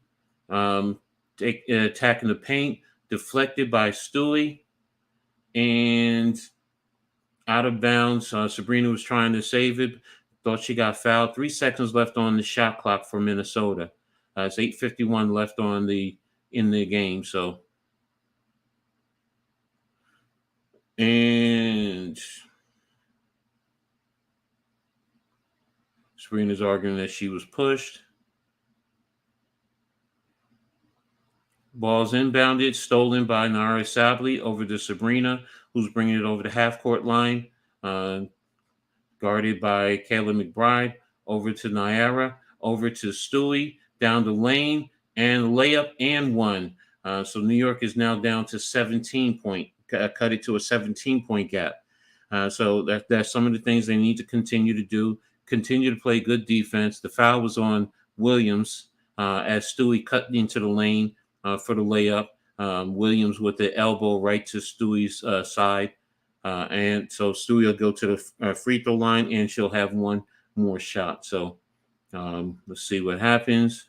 Speaker 1: Attacking the paint. Deflected by Stewie. And out of bounds. Sabrina was trying to save it. Thought she got fouled. 3 seconds left on the shot clock for Minnesota. It's 8:51 left in the game. So, and Sabrina's arguing that she was pushed. Ball's inbounded, stolen by Naira Sabli over to Sabrina, who's bringing it over the half-court line, guarded by Kayla McBride, over to Naira, over to Stewie, down the lane, and layup and 1. So New York is now down to 17 point, cut it to a 17-point gap. So that's some of the things they need to continue to do, continue to play good defense. The foul was on Williams as Stewie cut into the lane for the layup. Williams with the elbow right to Stewie's side. And so Stewie will go to the free throw line, and she'll have one more shot. So let's see what happens.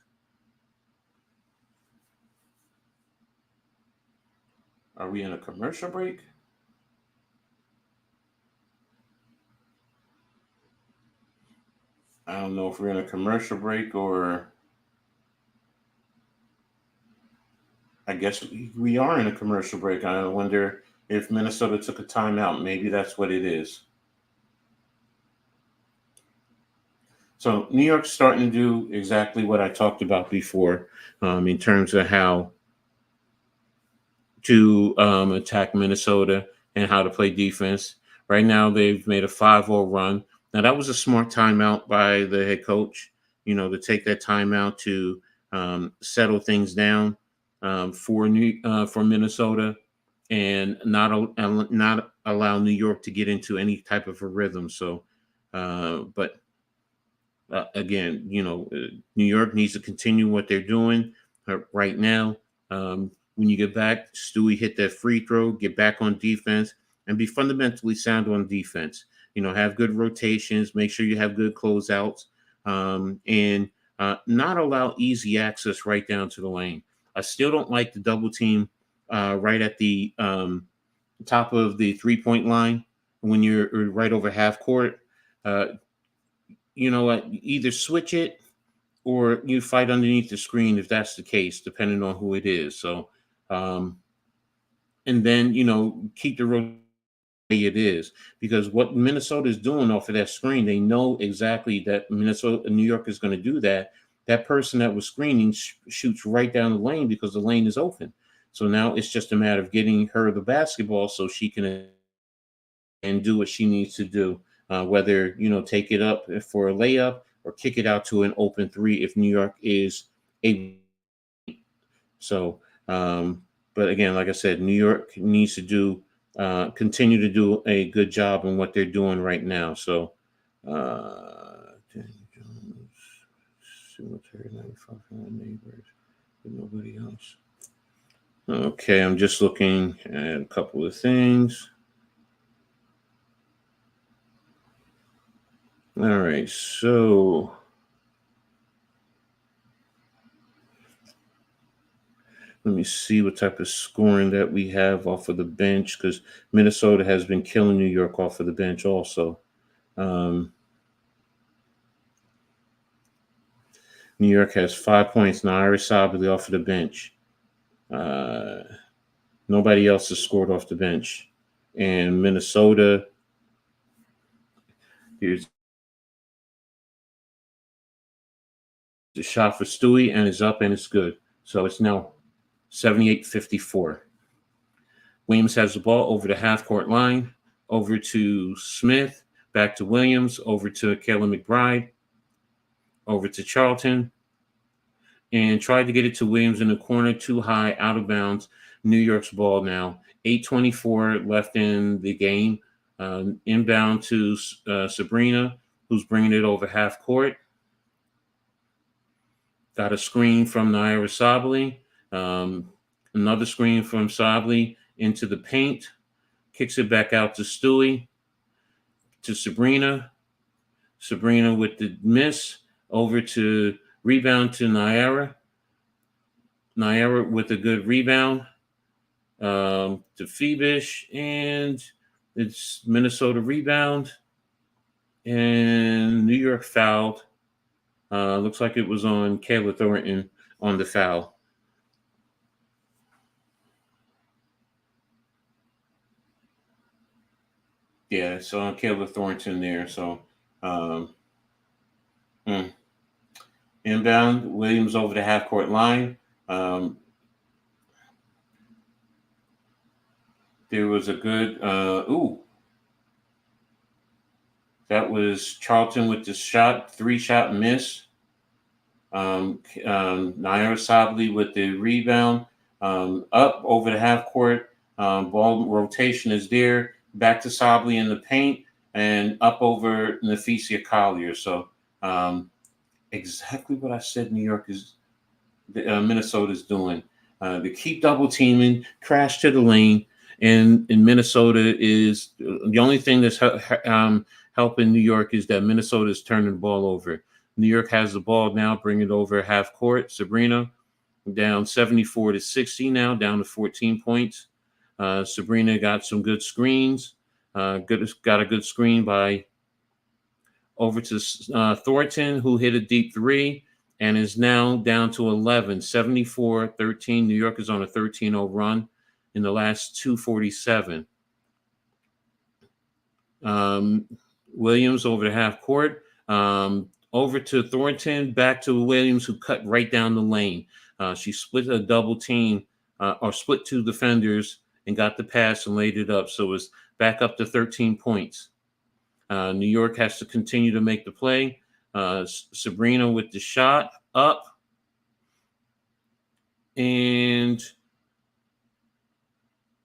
Speaker 1: Are we in a commercial break? I don't know if we're in a commercial break or I guess we are in a commercial break. I wonder if Minnesota took a timeout. Maybe that's what it is. So New York's starting to do exactly what I talked about before, in terms of how to attack Minnesota and how to play defense. Right now, they've made a 5-0 run. Now, that was a smart timeout by the head coach, to take that timeout to settle things down for Minnesota and not allow New York to get into any type of a rhythm. So, but again, New York needs to continue what they're doing right now. When you get back, Stewie hit that free throw, get back on defense, and be fundamentally sound on defense. Have good rotations, make sure you have good closeouts, and not allow easy access right down to the lane. I still don't like the double team right at the top of the 3-point line when you're right over half court. Uh, you know what? Either switch it or you fight underneath the screen if that's the case, depending on who it is. So, and then keep the rotation it is, because what Minnesota is doing off of that screen, they know exactly that New York is going to do that. That person that was screening shoots right down the lane because the lane is open. So now it's just a matter of getting her the basketball so she can and do what she needs to do, whether take it up for a layup or kick it out to an open three if New York is able. So, but again, like I said, New York needs to continue to do a good job in what they're doing right now. So, Cemetery 95 neighbors, but nobody else. Okay, I'm just looking at a couple of things. All right, so let me see what type of scoring that we have off of the bench, because Minnesota has been killing New York off of the bench also. New York has 5 points now. Iris Sabally off of the bench. Nobody else has scored off the bench. And Minnesota, here's the shot for Stewie, and it's up and it's good. So it's now 78-54. Williams has the ball over the half-court line, over to Smith, back to Williams, over to Kayla McBride, over to Charlton, and tried to get it to Williams in the corner, too high, out of bounds. New York's ball now. 8:24 left in the game. Inbound to Sabrina, who's bringing it over half court. Got a screen from Naira Sabally. Another screen from Sabally into the paint. Kicks it back out to Stewie. To Sabrina. Sabrina with the miss. Over to rebound to Naira. Naira with a good rebound to Phoebish. And it's Minnesota rebound. And New York fouled. Looks like it was on Kayla Thornton on the foul. Yeah, so on Kayla Thornton there. So inbound, Williams over the half-court line. There was a good that was Charlton with the shot, 3-shot miss. Naira Sabally with the rebound. Up over the half court. Ball rotation is there. Back to Sabally in the paint and up over Nafisia Collier. So exactly what I said New York is, Minnesota's doing. They keep double teaming, crash to the lane. And in Minnesota is the only thing that's helping New York is that Minnesota is turning the ball over. New York has the ball now, bring it over half court. Sabrina down 74-60 now, down to 14 points. Sabrina got some good screens. Got a good screen by over to Thornton, who hit a deep three and is now down to 11, 74-13. New York is on a 13-0 run in the last 2:47. Williams over the half court. Over to Thornton, back to Williams, who cut right down the lane. She split a double team or split two defenders and got the pass and laid it up. So it was back up to 13 points. New York has to continue to make the play. Sabrina with the shot up. And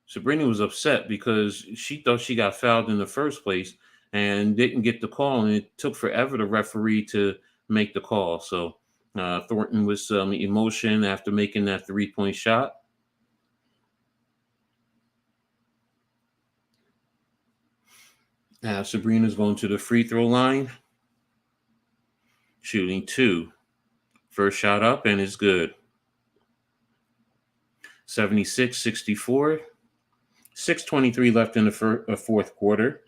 Speaker 1: Sabrina was upset because she thought she got fouled in the first place and didn't get the call. And it took forever the referee to make the call. So Thornton with some emotion after making that 3-point shot. Sabrina's going to the free throw line, shooting 2. First shot up, and it's good. 76-64. 6:23 left in the fourth quarter.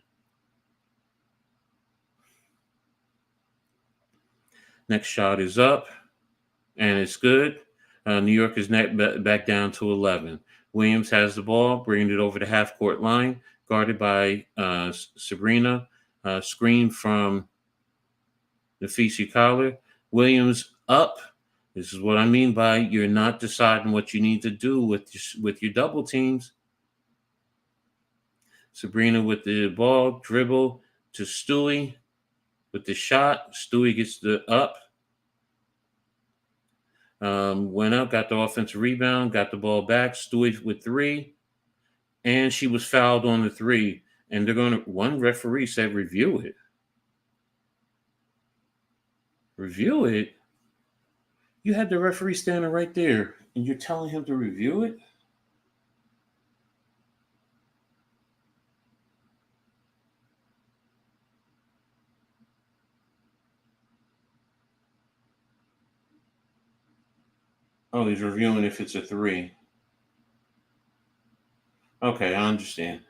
Speaker 1: Next shot is up, and it's good. New York is back down to 11. Williams has the ball, bringing it over the half-court line, guarded by Sabrina. Screen from Nafisi Collar. Williams up. This is what I mean by you're not deciding what you need to do with your double teams. Sabrina with the ball, dribble to Stewie with the shot. Stewie gets the up. Went up, got the offensive rebound, got the ball back. Stewie with 3. And she was fouled on the 3. And one referee said, review it. Review it? You had the referee standing right there, and you're telling him to review it? Oh, he's reviewing if it's a 3. Okay, I understand.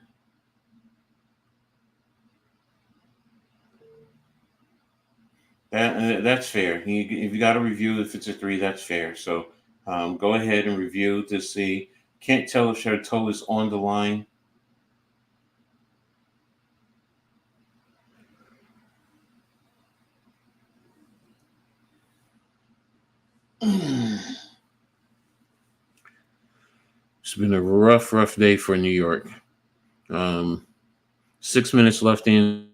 Speaker 1: That's fair. If you got to review if it's a 3, that's fair. So go ahead and review to see. Can't tell if her toe is on the line. It's been a rough day for New York. 6 minutes left in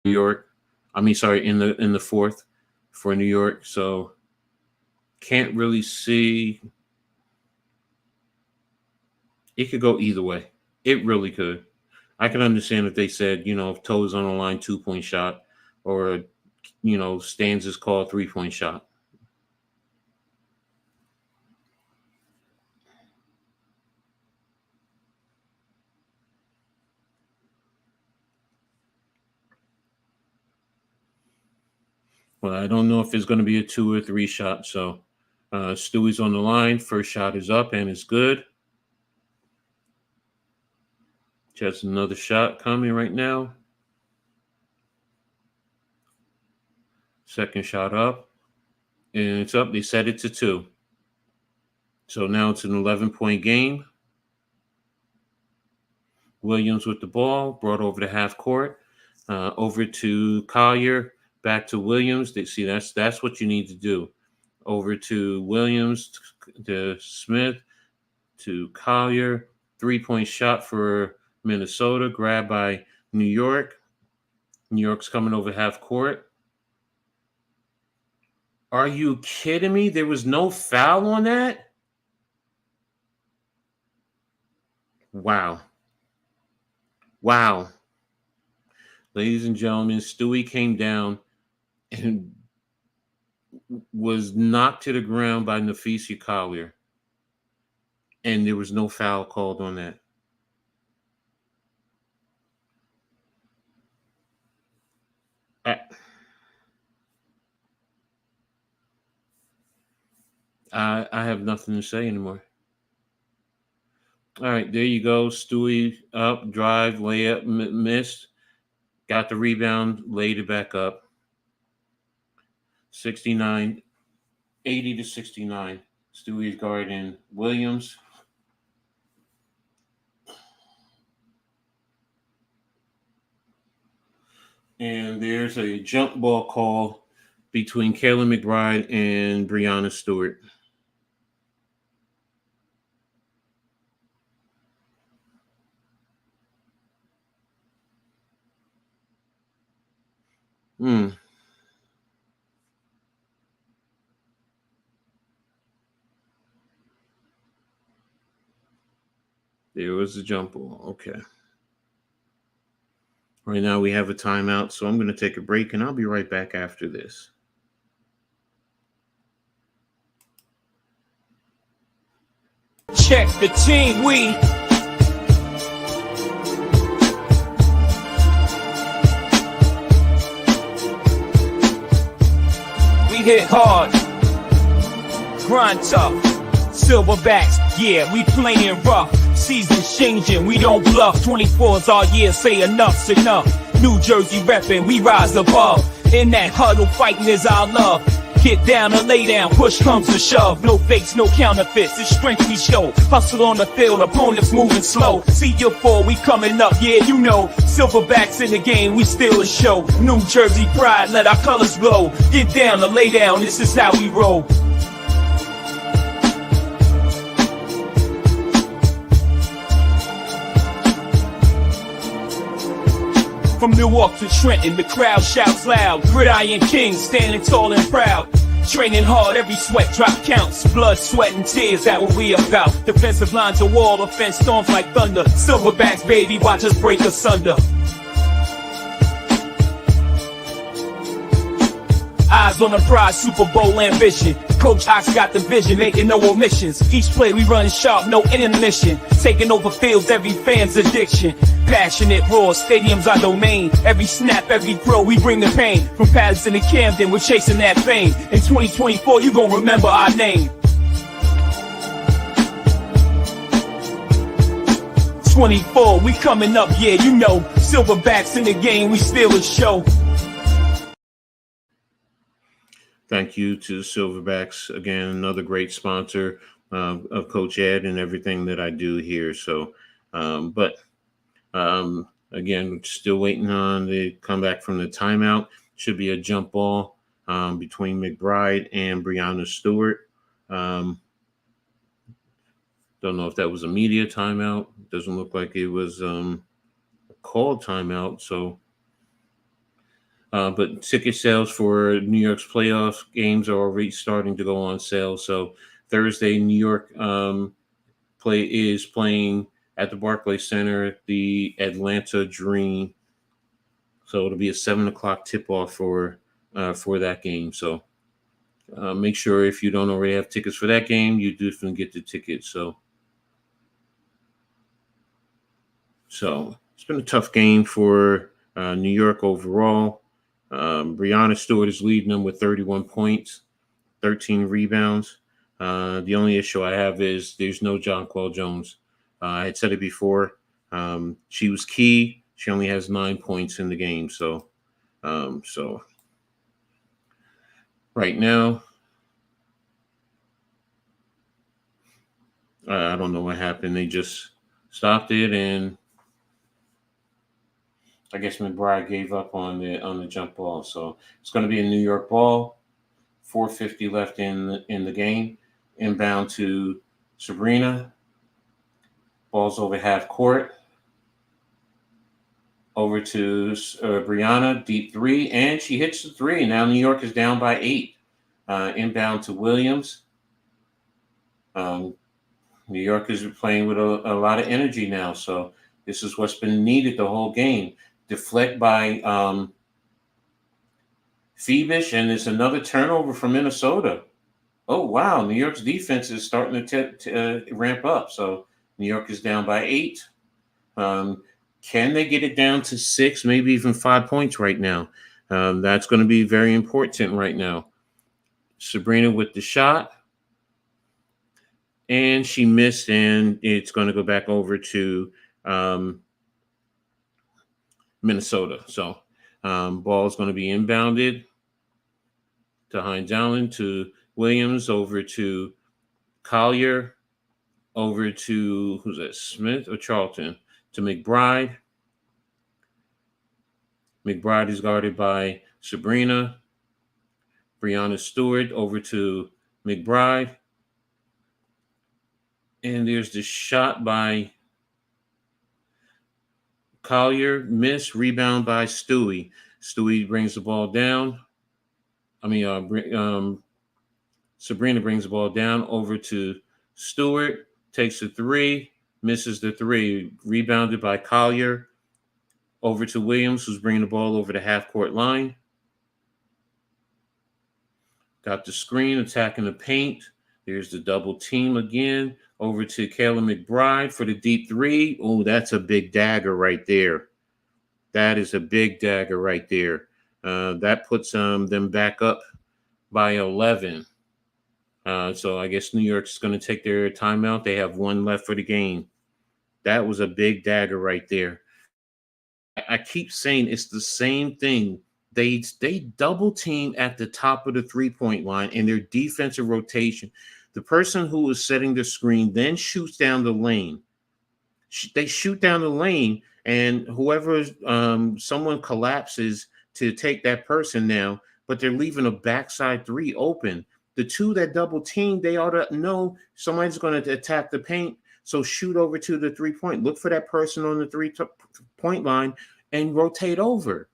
Speaker 1: New York. In the fourth for New York. So can't really see. It could go either way. It really could. I can understand if they said, if toe is on the line, 2-point shot, or, stands is called 3-point shot. Well, I don't know if it's going to be a 2 or 3 shot. So Stewie's on the line. First shot is up and it's good. She has another shot coming right now. Second shot up. And it's up. They set it to 2. So now it's an 11-point game. Williams with the ball, brought over to half court. Over to Collier. Back to Williams. That's what you need to do. Over to Williams, to Smith, to Collier. 3-point shot for Minnesota. Grabbed by New York. New York's coming over half court. Are you kidding me? There was no foul on that? Wow. Ladies and gentlemen, Stewie came down and was knocked to the ground by Nafisi Collier. And there was no foul called on that. I have nothing to say anymore. All right, there you go. Stewie up, drive, layup, missed. Got the rebound, laid it back up. 69, 80-69. Stewie's guarding Williams. And there's a jump ball call between Kayla McBride and Breonna Stewart. There was a jump ball. Okay. Right now we have a timeout, so I'm going to take a break, and I'll be right back after this.
Speaker 4: Check the team, we hit hard, grind tough, silverbacks, yeah, we playing rough. Seasons changing, we don't bluff. 24's our year, say enough's enough. New Jersey reppin', we rise above. In that huddle, fighting is our love. Get down or lay down, push comes to shove. No fakes, no counterfeits, it's strength we show. Hustle on the field, opponents moving slow. See your fall, we coming up, yeah, you know. Silverbacks in the game, we still a show. New Jersey pride, let our colors glow. Get down or lay down, this is how we roll. From Newark to Trenton, the crowd shouts loud. Gridiron King, standing tall and proud. Training hard, every sweat drop counts. Blood, sweat, and tears, that what we about. Defensive lines a wall, offense storms like thunder. Silverbacks, baby, watch us break asunder. Eyes on the prize, Super Bowl ambition. Coach Ox got the vision, making no omissions. Each play we run sharp, no intermission. Taking over fields, every fan's addiction. Passionate, raw, stadium's our domain. Every snap, every throw, we bring the pain. From Patterson to Camden, we're chasing that fame. In 2024, you gon' remember our name. 24, we coming up, yeah, you know. Silverbacks in the game, we steal a show.
Speaker 1: Thank you to the Silverbacks. Again, another great sponsor of Coach Edd and everything that I do here. So, again, still waiting on the comeback from the timeout. Should be a jump ball between McBride and Breonna Stewart. Don't know if that was a media timeout. Doesn't look like it was a called timeout. So, but ticket sales for New York's playoff games are already starting to go on sale. So Thursday, New York is playing at the Barclays Center, the Atlanta Dream. So it'll be a 7:00 tip-off for that game. So make sure if you don't already have tickets for that game, you do get the tickets. So it's been a tough game for New York overall. Breonna Stewart is leading them with 31 points, 13 rebounds. The only issue I have is there's no Jonquel Jones. I had said it before. She was key. She only has 9 points in the game. So right now, I don't know what happened. They just stopped it, and I guess McBride gave up on the jump ball. So it's going to be a New York ball. 4:50 left in the game. Inbound to Sabrina. Ball's over half court. Over to Breonna, deep three, and she hits the three. Now New York is down by 8. Inbound to Williams. New York is playing with a lot of energy now, so this is what's been needed the whole game. Deflect by Phoebish, and there's another turnover from Minnesota. Oh, wow. New York's defense is starting to ramp up. So New York is down by 8. Can they get it down to 6, maybe even 5 points right now? That's going to be very important right now. Sabrina with the shot. And she missed, and it's going to go back over to Minnesota. So ball is going to be inbounded to Hines Allen, to Williams, over to Collier, over to, who's that, Smith or Charlton, to McBride. McBride is guarded by Sabrina. Breonna Stewart over to McBride. And there's the shot by Collier, miss, rebound by Stewie. Stewie brings the ball down. Sabrina brings the ball down over to Stewart, takes a three, misses the three, rebounded by Collier. Over to Williams, who's bringing the ball over the half-court line. Got the screen, attacking the paint. There's the double team again. Over to Kayla McBride for the deep three. Oh, that's a big dagger right there. That is a big dagger right there. That puts them back up by 11. So I guess New York's going to take their timeout. They have one left for the game. That was a big dagger right there. I keep saying it's the same thing. They double team at the top of the three-point line in their defensive rotation. The person who is setting the screen then shoots down the lane. They shoot down the lane, and whoever someone collapses to take that person now, but they're leaving a backside three open. The two that double team, they ought to know somebody's going to attack the paint. So shoot over to the three-point. Look for that person on the three-point line and rotate over.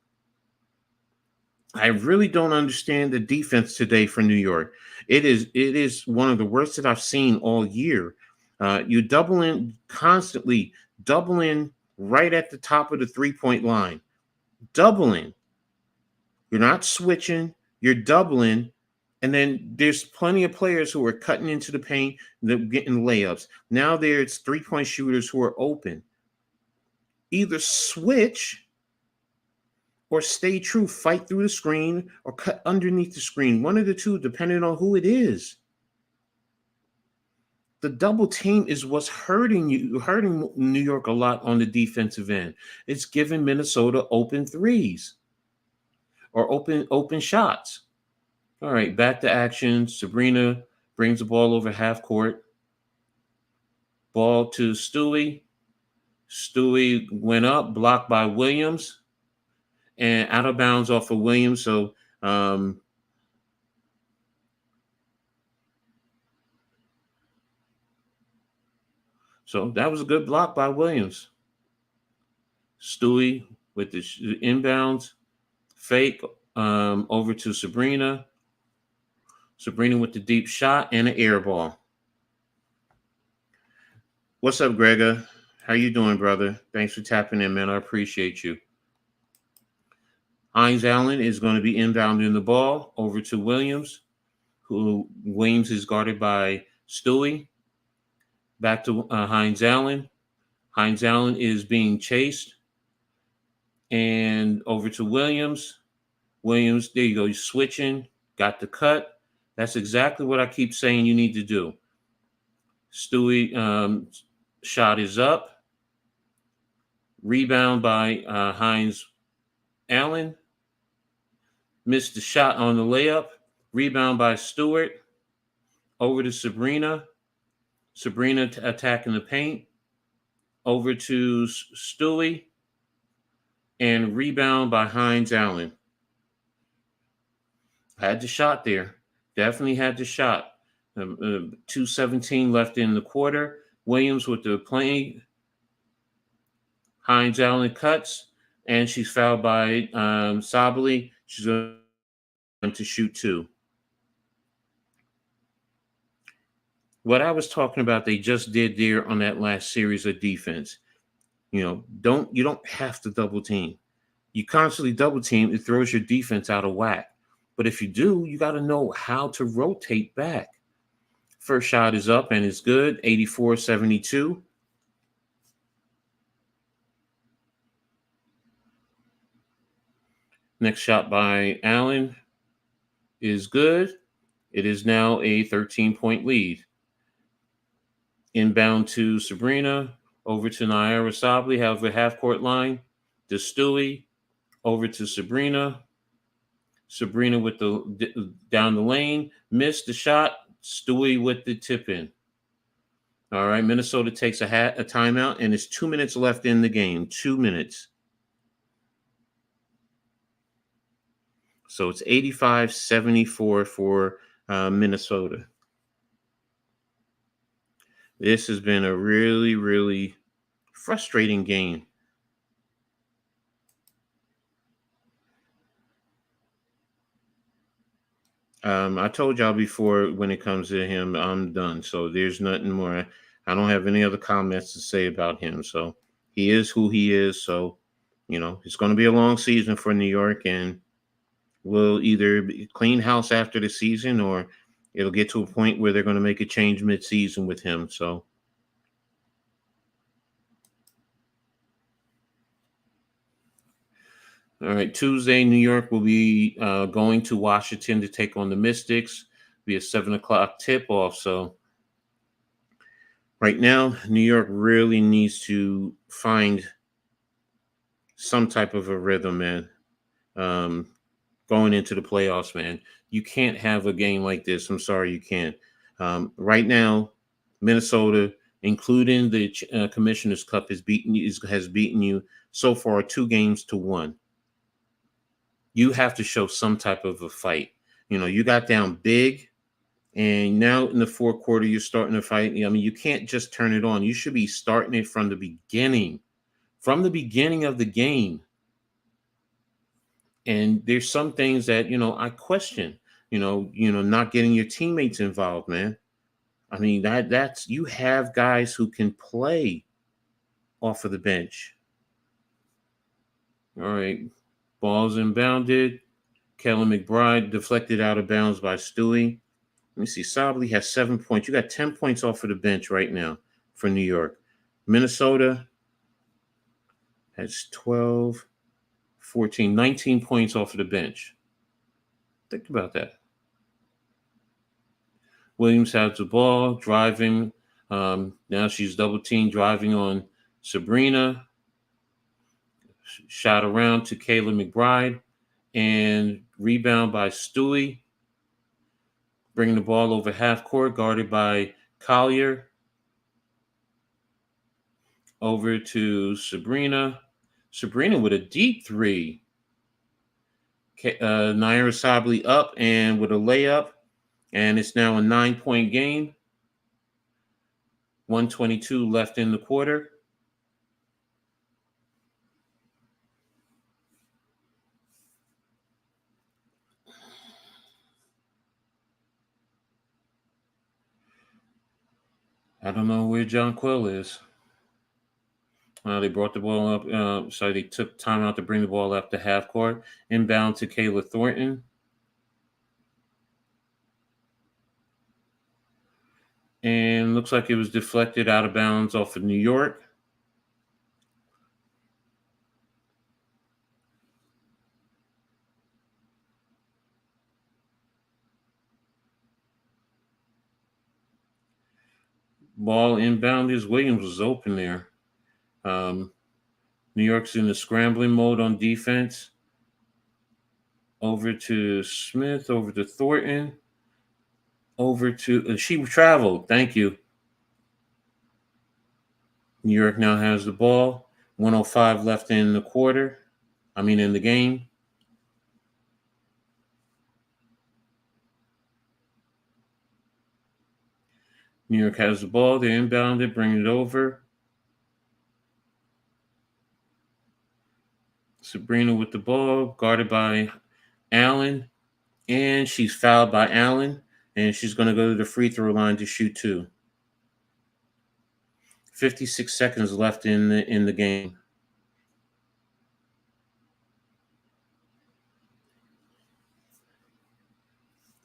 Speaker 1: I really don't understand the defense today for New York. It is one of the worst that I've seen all year. You double in constantly, double in right at the top of the three-point line. Doubling. You're not switching. You're doubling. And then there's plenty of players who are cutting into the paint, they're getting layups. Now there's three-point shooters who are open. Either switch or stay true, fight through the screen or cut underneath the screen. One of the two, depending on who it is. The double team is what's hurting New York a lot on the defensive end. It's giving Minnesota open threes or open shots. All right, back to action. Sabrina brings the ball over half court. Ball to Stewie. Stewie went up, blocked by Williams, and out of bounds off of Williams. So that was a good block by Williams. Stewie with the inbounds, fake over to Sabrina. Sabrina with the deep shot and an air ball. What's up, Gregor? How you doing, brother? Thanks for tapping in, man. I appreciate you. Hines Allen is going to be inbounding the ball over to Williams, who Williams is guarded by Stewie. Back to Hines Allen. Hines Allen is being chased. And over to Williams. Williams, there you go. You're switching. Got the cut. That's exactly what I keep saying you need to do. Stewie shot is up. Rebound by Hines Allen. Missed the shot on the layup. Rebound by Stewart. Over to Sabrina. Sabrina attacking the paint. Over to Stewie. And rebound by Hines Allen. Had the shot there. Definitely had the shot. 2:17 left in the quarter. Williams with the play. Hines Allen cuts, and she's fouled by Sabally. She's going to shoot two. What I was talking about, they just did there on that last series of defense. You don't have to double team. You constantly double team, it throws your defense out of whack. But if you do, you got to know how to rotate back. First shot is up and it's good, 84-72. Next shot by Allen is good. It is now a 13-point lead. Inbound to Sabrina, over to Naira Sabally, have a half-court line. To Stewie, over to Sabrina. Sabrina with the down the lane, missed the shot. Stewie with the tip in. All right, Minnesota takes a timeout, and it's 2 minutes left in the game. 2 minutes. So it's 85-74 for Minnesota. This has been a really, really frustrating game. I told y'all before, when it comes to him, I'm done. So there's nothing more. I don't have any other comments to say about him. So he is who he is. So, it's going to be a long season for New York, and we'll either clean house after the season, or it'll get to a point where they're going to make a change mid-season with him. So, all right, Tuesday, New York will be going to Washington to take on the Mystics. Be a 7:00 tip-off. So right now, New York really needs to find some type of a rhythm, man. Going into the playoffs, man. You can't have a game like this. I'm sorry, you can't. Right now, Minnesota, including the Commissioner's Cup, has beaten you so far 2-1. You have to show some type of a fight. You got down big, and now in the fourth quarter, you're starting to fight. I mean, you can't just turn it on. You should be starting it from the beginning of the game. And there's some things that, I question, not getting your teammates involved, man. I mean, that's, you have guys who can play off of the bench. All right. Ball's inbounded. Kellen McBride deflected out of bounds by Stewie. Let me see. Sably has 7 points. You got 10 points off of the bench right now for New York. Minnesota has 12, 14, 19 points off of the bench. Think about that. Williams has the ball, driving. Now she's double team, driving on Sabrina. Shot around to Kayla McBride, and rebound by Stewie. Bringing the ball over half court, guarded by Collier. Over to Sabrina. Sabrina with a deep three. Naira Sably up and with a layup. And it's now a 9-point game. 1:22 left in the quarter. I don't know where John Quill is. They brought the ball up. So they took time out to bring the ball up to half court. Inbound to Kayla Thornton. And looks like it was deflected out of bounds off of New York. Ball inbounded. Williams was open there. New York's in the scrambling mode on defense. Over to Smith, over to Thornton, over to she traveled. Thank you. New York now has the ball. 1:05 left in the quarter. In the game. New York has the ball. They inbound it, bring it over. Sabrina with the ball, guarded by Allen, and she's fouled by Allen, and she's going to go to the free throw line to shoot 2. 56 seconds left in the game.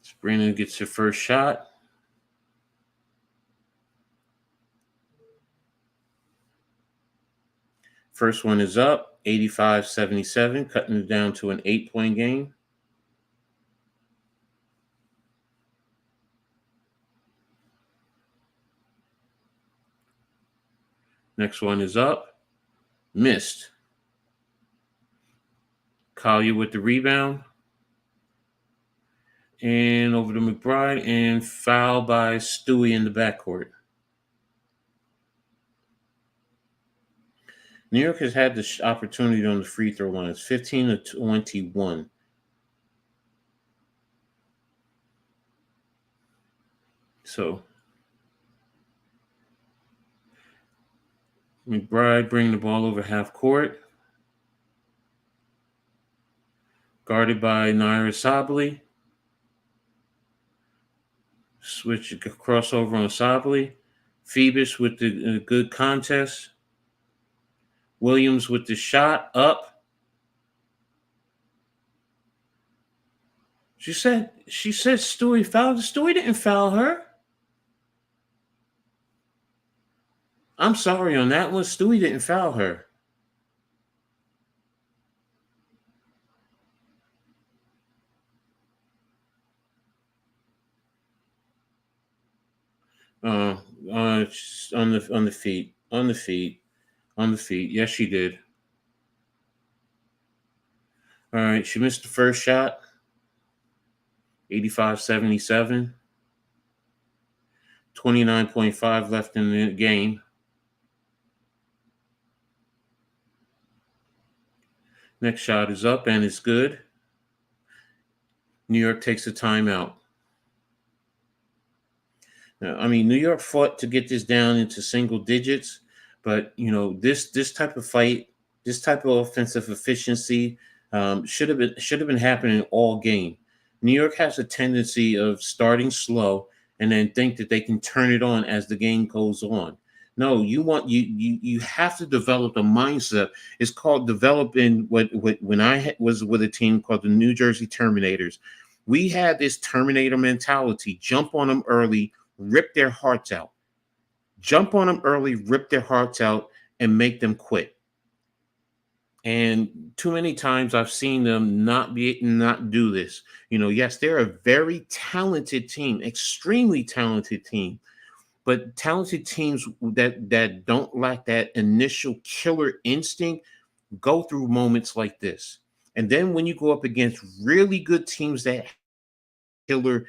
Speaker 1: Sabrina gets her first shot. First one is up, 85-77, cutting it down to an 8-point game. Next one is up, missed. Collier with the rebound. And over to McBride, and foul by Stewie in the backcourt. New York has had the opportunity on the free throw line. It's 15-21. So McBride bringing the ball over half court, guarded by Naira Sabally. Switch crossover on Sabally. Phoebus with the good contest. Williams with the shot up. She said Stewie fouled. Stewie didn't foul her. I'm sorry on that one. Stewie didn't foul her. Uh, on the feet. On the feet. On the feet. Yes, she did. All right. She missed the first shot. 85-77. 29.5 left in the game. Next shot is up and it's good. New York takes a timeout. Now, I mean, New York fought to get this down into single digits, but this type of fight, this type of offensive efficiency should have been happening all game. New York has a tendency of starting slow and then think that they can turn it on as the game goes on. No, you have to develop a mindset. It's called developing when I was with a team called the New Jersey Terminators. We had this Terminator mentality: jump on them early, rip their hearts out. Jump on them early, rip their hearts out, and make them quit. And too many times I've seen them not do this. Yes, they're a very talented team, extremely talented team. But talented teams that don't lack that initial killer instinct go through moments like this. And then when you go up against really good teams that killer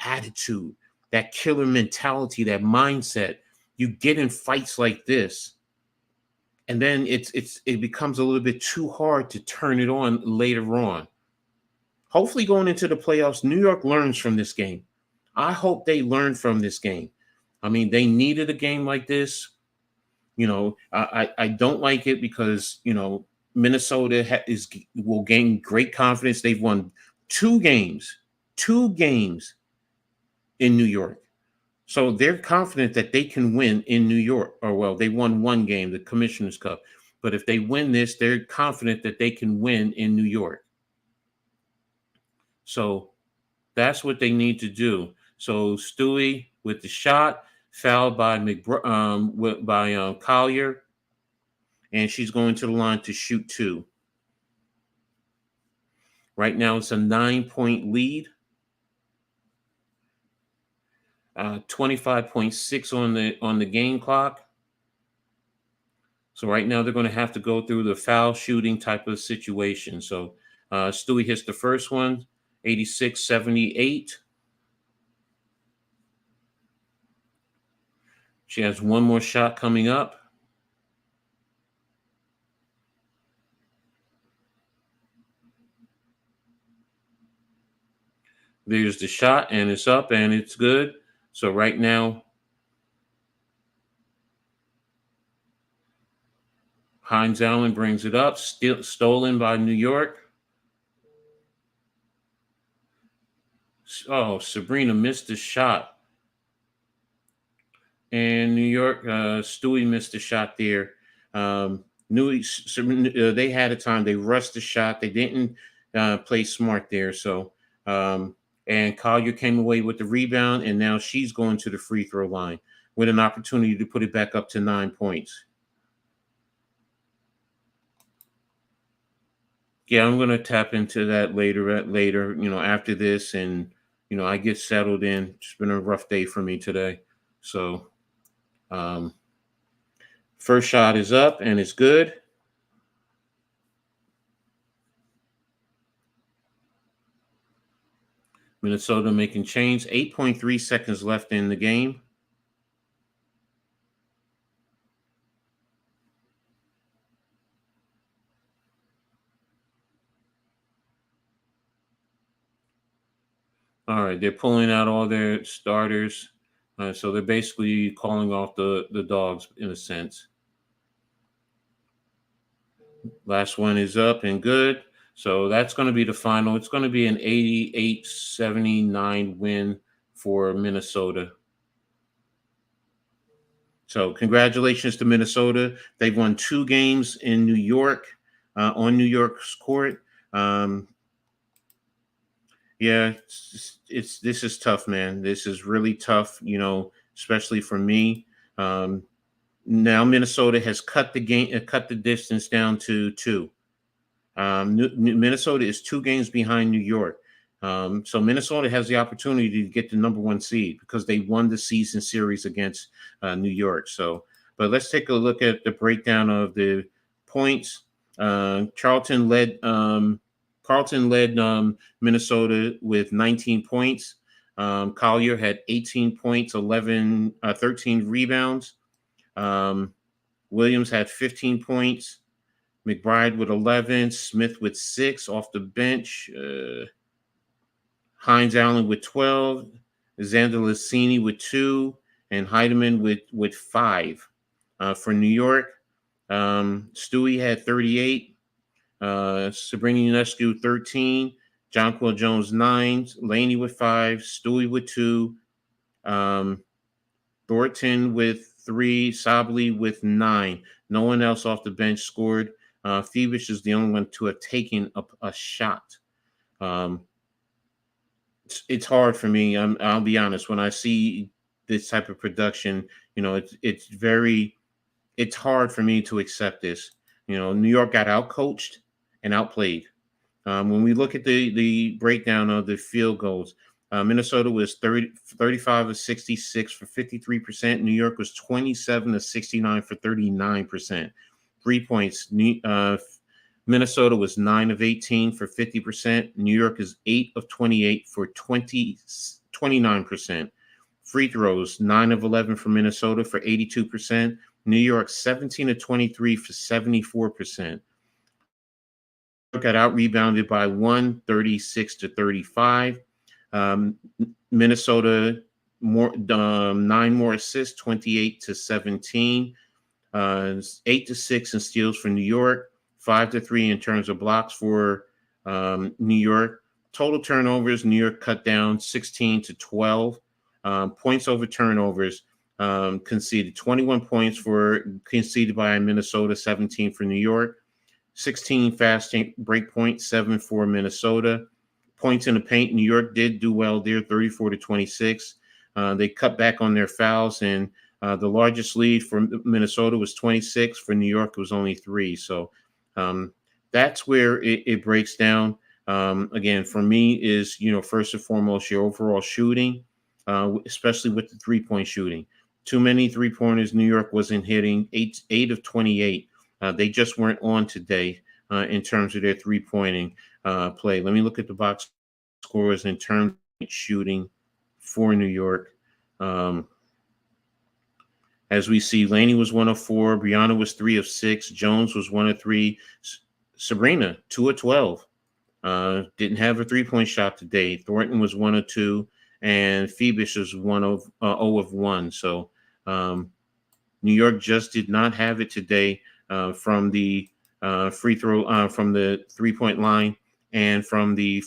Speaker 1: attitude, that killer mentality, that mindset, you get in fights like this. And then it becomes a little bit too hard to turn it on later on. Hopefully going into the playoffs, New York learns from this game. I hope they learn from this game. I mean, they needed a game like this. I don't like it because, Minnesota will gain great confidence. They've won two games in New York. So they're confident that they can win in New York. Or, well, they won one game, the Commissioner's Cup. But if they win this, they're confident that they can win in New York. So that's what they need to do. So Stewie with the shot, fouled by Collier, and she's going to the line to shoot two. Right now it's a 9-point lead. 25.6 on the game clock. So right now they're going to have to go through the foul shooting type of situation. So Stewie hits the first one, 86-78. She has one more shot coming up. There's the shot, and it's up, and it's good. So right now, Hines Allen brings it up, stolen by New York. Oh, Sabrina missed the shot. And New York, Stewie missed the shot there. They had a time. They rushed the shot. They didn't play smart there. So, and Collier came away with the rebound, and now she's going to the free throw line with an opportunity to put it back up to 9 points. Yeah, I'm going to tap into that later, after this, and, I get settled in. It's been a rough day for me today. So, first shot is up, and it's good. Minnesota making change. 8.3 seconds left in the game. All right, they're pulling out all their starters. So they're basically calling off the dogs in a sense. Last one is up and good. So that's going to be the final. It's going to be an 88-79 win for Minnesota. So congratulations to Minnesota. They've won 2 games in New York, on New York's court. Yeah, this is tough, man. This is really tough, especially for me. Now Minnesota has cut the distance down to 2. Minnesota is 2 games behind New York. So Minnesota has the opportunity to get the number 1 seed because they won the season series against New York. So, but let's take a look at the breakdown of the points. Carlton led Minnesota with 19 points. Collier had 18 points, 13 rebounds. Williams had 15 points. McBride with 11, Smith with 6 off the bench, Hines Allen with 12, Xander Lassini with 2, and Heidemann with 5. For New York, Stewie had 38, Sabrina Ionescu 13, Jonquil Jones 9, Laney with 5, Stewie with 2, Thornton with 3, Sabley with 9. No one else off the bench scored. Phoebus is the only one to have taken a shot. It's hard for me. I'll be honest. When I see this type of production, it's hard for me to accept this. New York got outcoached and outplayed. When we look at the breakdown of the field goals, Minnesota was 35 of 66 for 53%. New York was 27 of 69 for 39%. 3 points. Minnesota was 9 of 18 for 50%. New York is 8 of 28 for 29%. Free throws, 9 of 11 for Minnesota for 82%. New York, 17 of 23 for 74%. Got out rebounded by 1, 36-35. Minnesota 9 more assists, 28-17. 8-6 in steals for New York, 5-3 in terms of blocks for New York. Total turnovers, New York cut down 16-12. Points over turnovers, conceded 21 points conceded by Minnesota, 17 for New York. 16 fast break points, 7 for Minnesota. Points in the paint, New York did do well there, 34-26. They cut back on their fouls, and the largest lead for Minnesota was 26. For New York, it was only 3. So that's where it breaks down. Again, for me is, first and foremost, your overall shooting, especially with the 3-point shooting. Too many 3-pointers. New York wasn't hitting 8 of 28. They just weren't on today in terms of their 3-pointing play. Let me look at the box scores in terms of shooting for New York. As we see, Laney was 1 of 4, Brianna was 3 of 6, Jones was 1 of 3, Sabrina 2 of 12. Didn't have a 3-point shot today. Thornton was 1 of 2, and Phoebus was 0 of 1. So New York just did not have it today from the free throw, from the 3-point line, and from the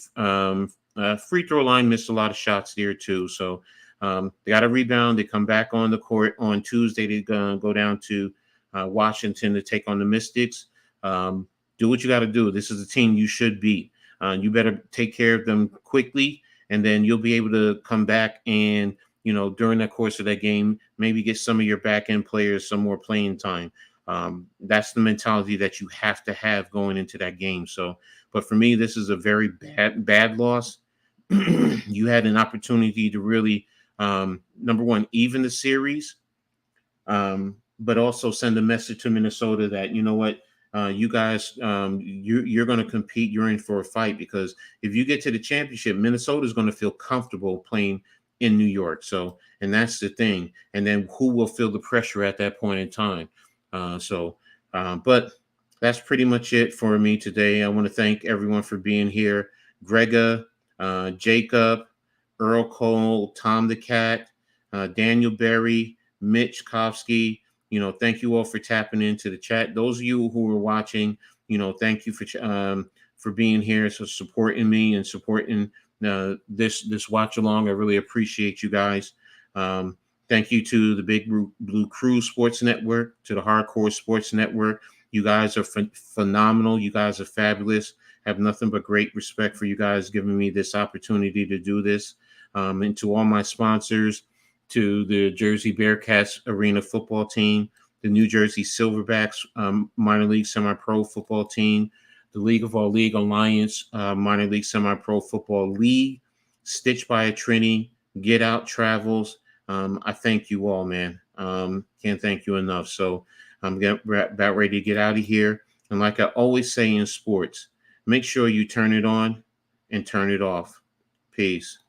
Speaker 1: free throw line. Missed a lot of shots there too. So they got a rebound. They come back on the court on Tuesday. They go down to Washington to take on the Mystics. Do what you got to do. This is a team you should beat. You better take care of them quickly, and then you'll be able to come back and, during the course of that game, maybe get some of your back-end players some more playing time. That's the mentality that you have to have going into that game. So, but for me, this is a very bad loss. You had an opportunity to really, number one, even the series, but also send a message to Minnesota that, you know what, you guys, you're going to compete. You're in for a fight, because if you get to the championship, Minnesota is going to feel comfortable playing in New York. So, and that's the thing. And then who will feel the pressure at that point in time? But that's pretty much it for me today. I want to thank everyone for being here. Grega, Jacob, Earl Cole, Tom the Cat, Daniel Berry, Mitch Kofsky. Thank you all for tapping into the chat. Those of you who are watching, thank you for being here, so supporting me and supporting this watch along. I really appreciate you guys. Thank you to the Big Blue Crew Sports Network, to the Hardcore Sports Network. You guys are phenomenal. You guys are fabulous. I have nothing but great respect for you guys giving me this opportunity to do this. And to all my sponsors, to the Jersey Bearcats Arena football team, the New Jersey Silverbacks minor league semi-pro football team, the League of All League Alliance minor league semi-pro football league, Stitched by a Trini, Get Out Travels. I thank you all, man. Can't thank you enough. So I'm about ready to get out of here. And like I always say in sports, make sure you turn it on and turn it off. Peace.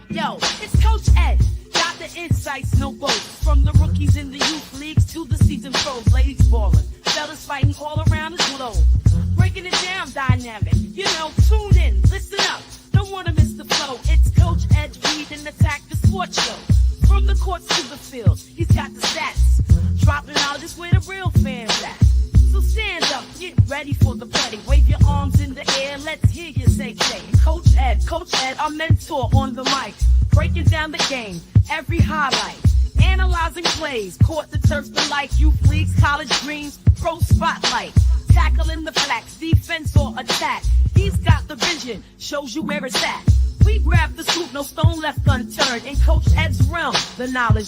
Speaker 5: Yo, it's Coach Edd. Got the insights, no boats. From the rookies in the youth leagues to the seasoned pros, ladies ballin', fellas fighting all around the globe. Breaking it down dynamic, tune in, listen up. Don't wanna miss the flow. It's Coach Edd reading Attack the Sports Show. From the courts to the fields, he's got the stats. Dropping knowledge is where the real fans at. So stand up, get ready for the play. Wave your arms in the air, let's hear you say, Coach Edd, our mentor on the mic. Breaking down the game, every highlight. Analyzing plays, court the turf like youth leagues, college dreams, pro spotlight. Tackling the flats, defense or attack. He's got the vision, shows you where it's at. We grab the scoop, no stone left unturned. In Coach Edd's realm, the knowledge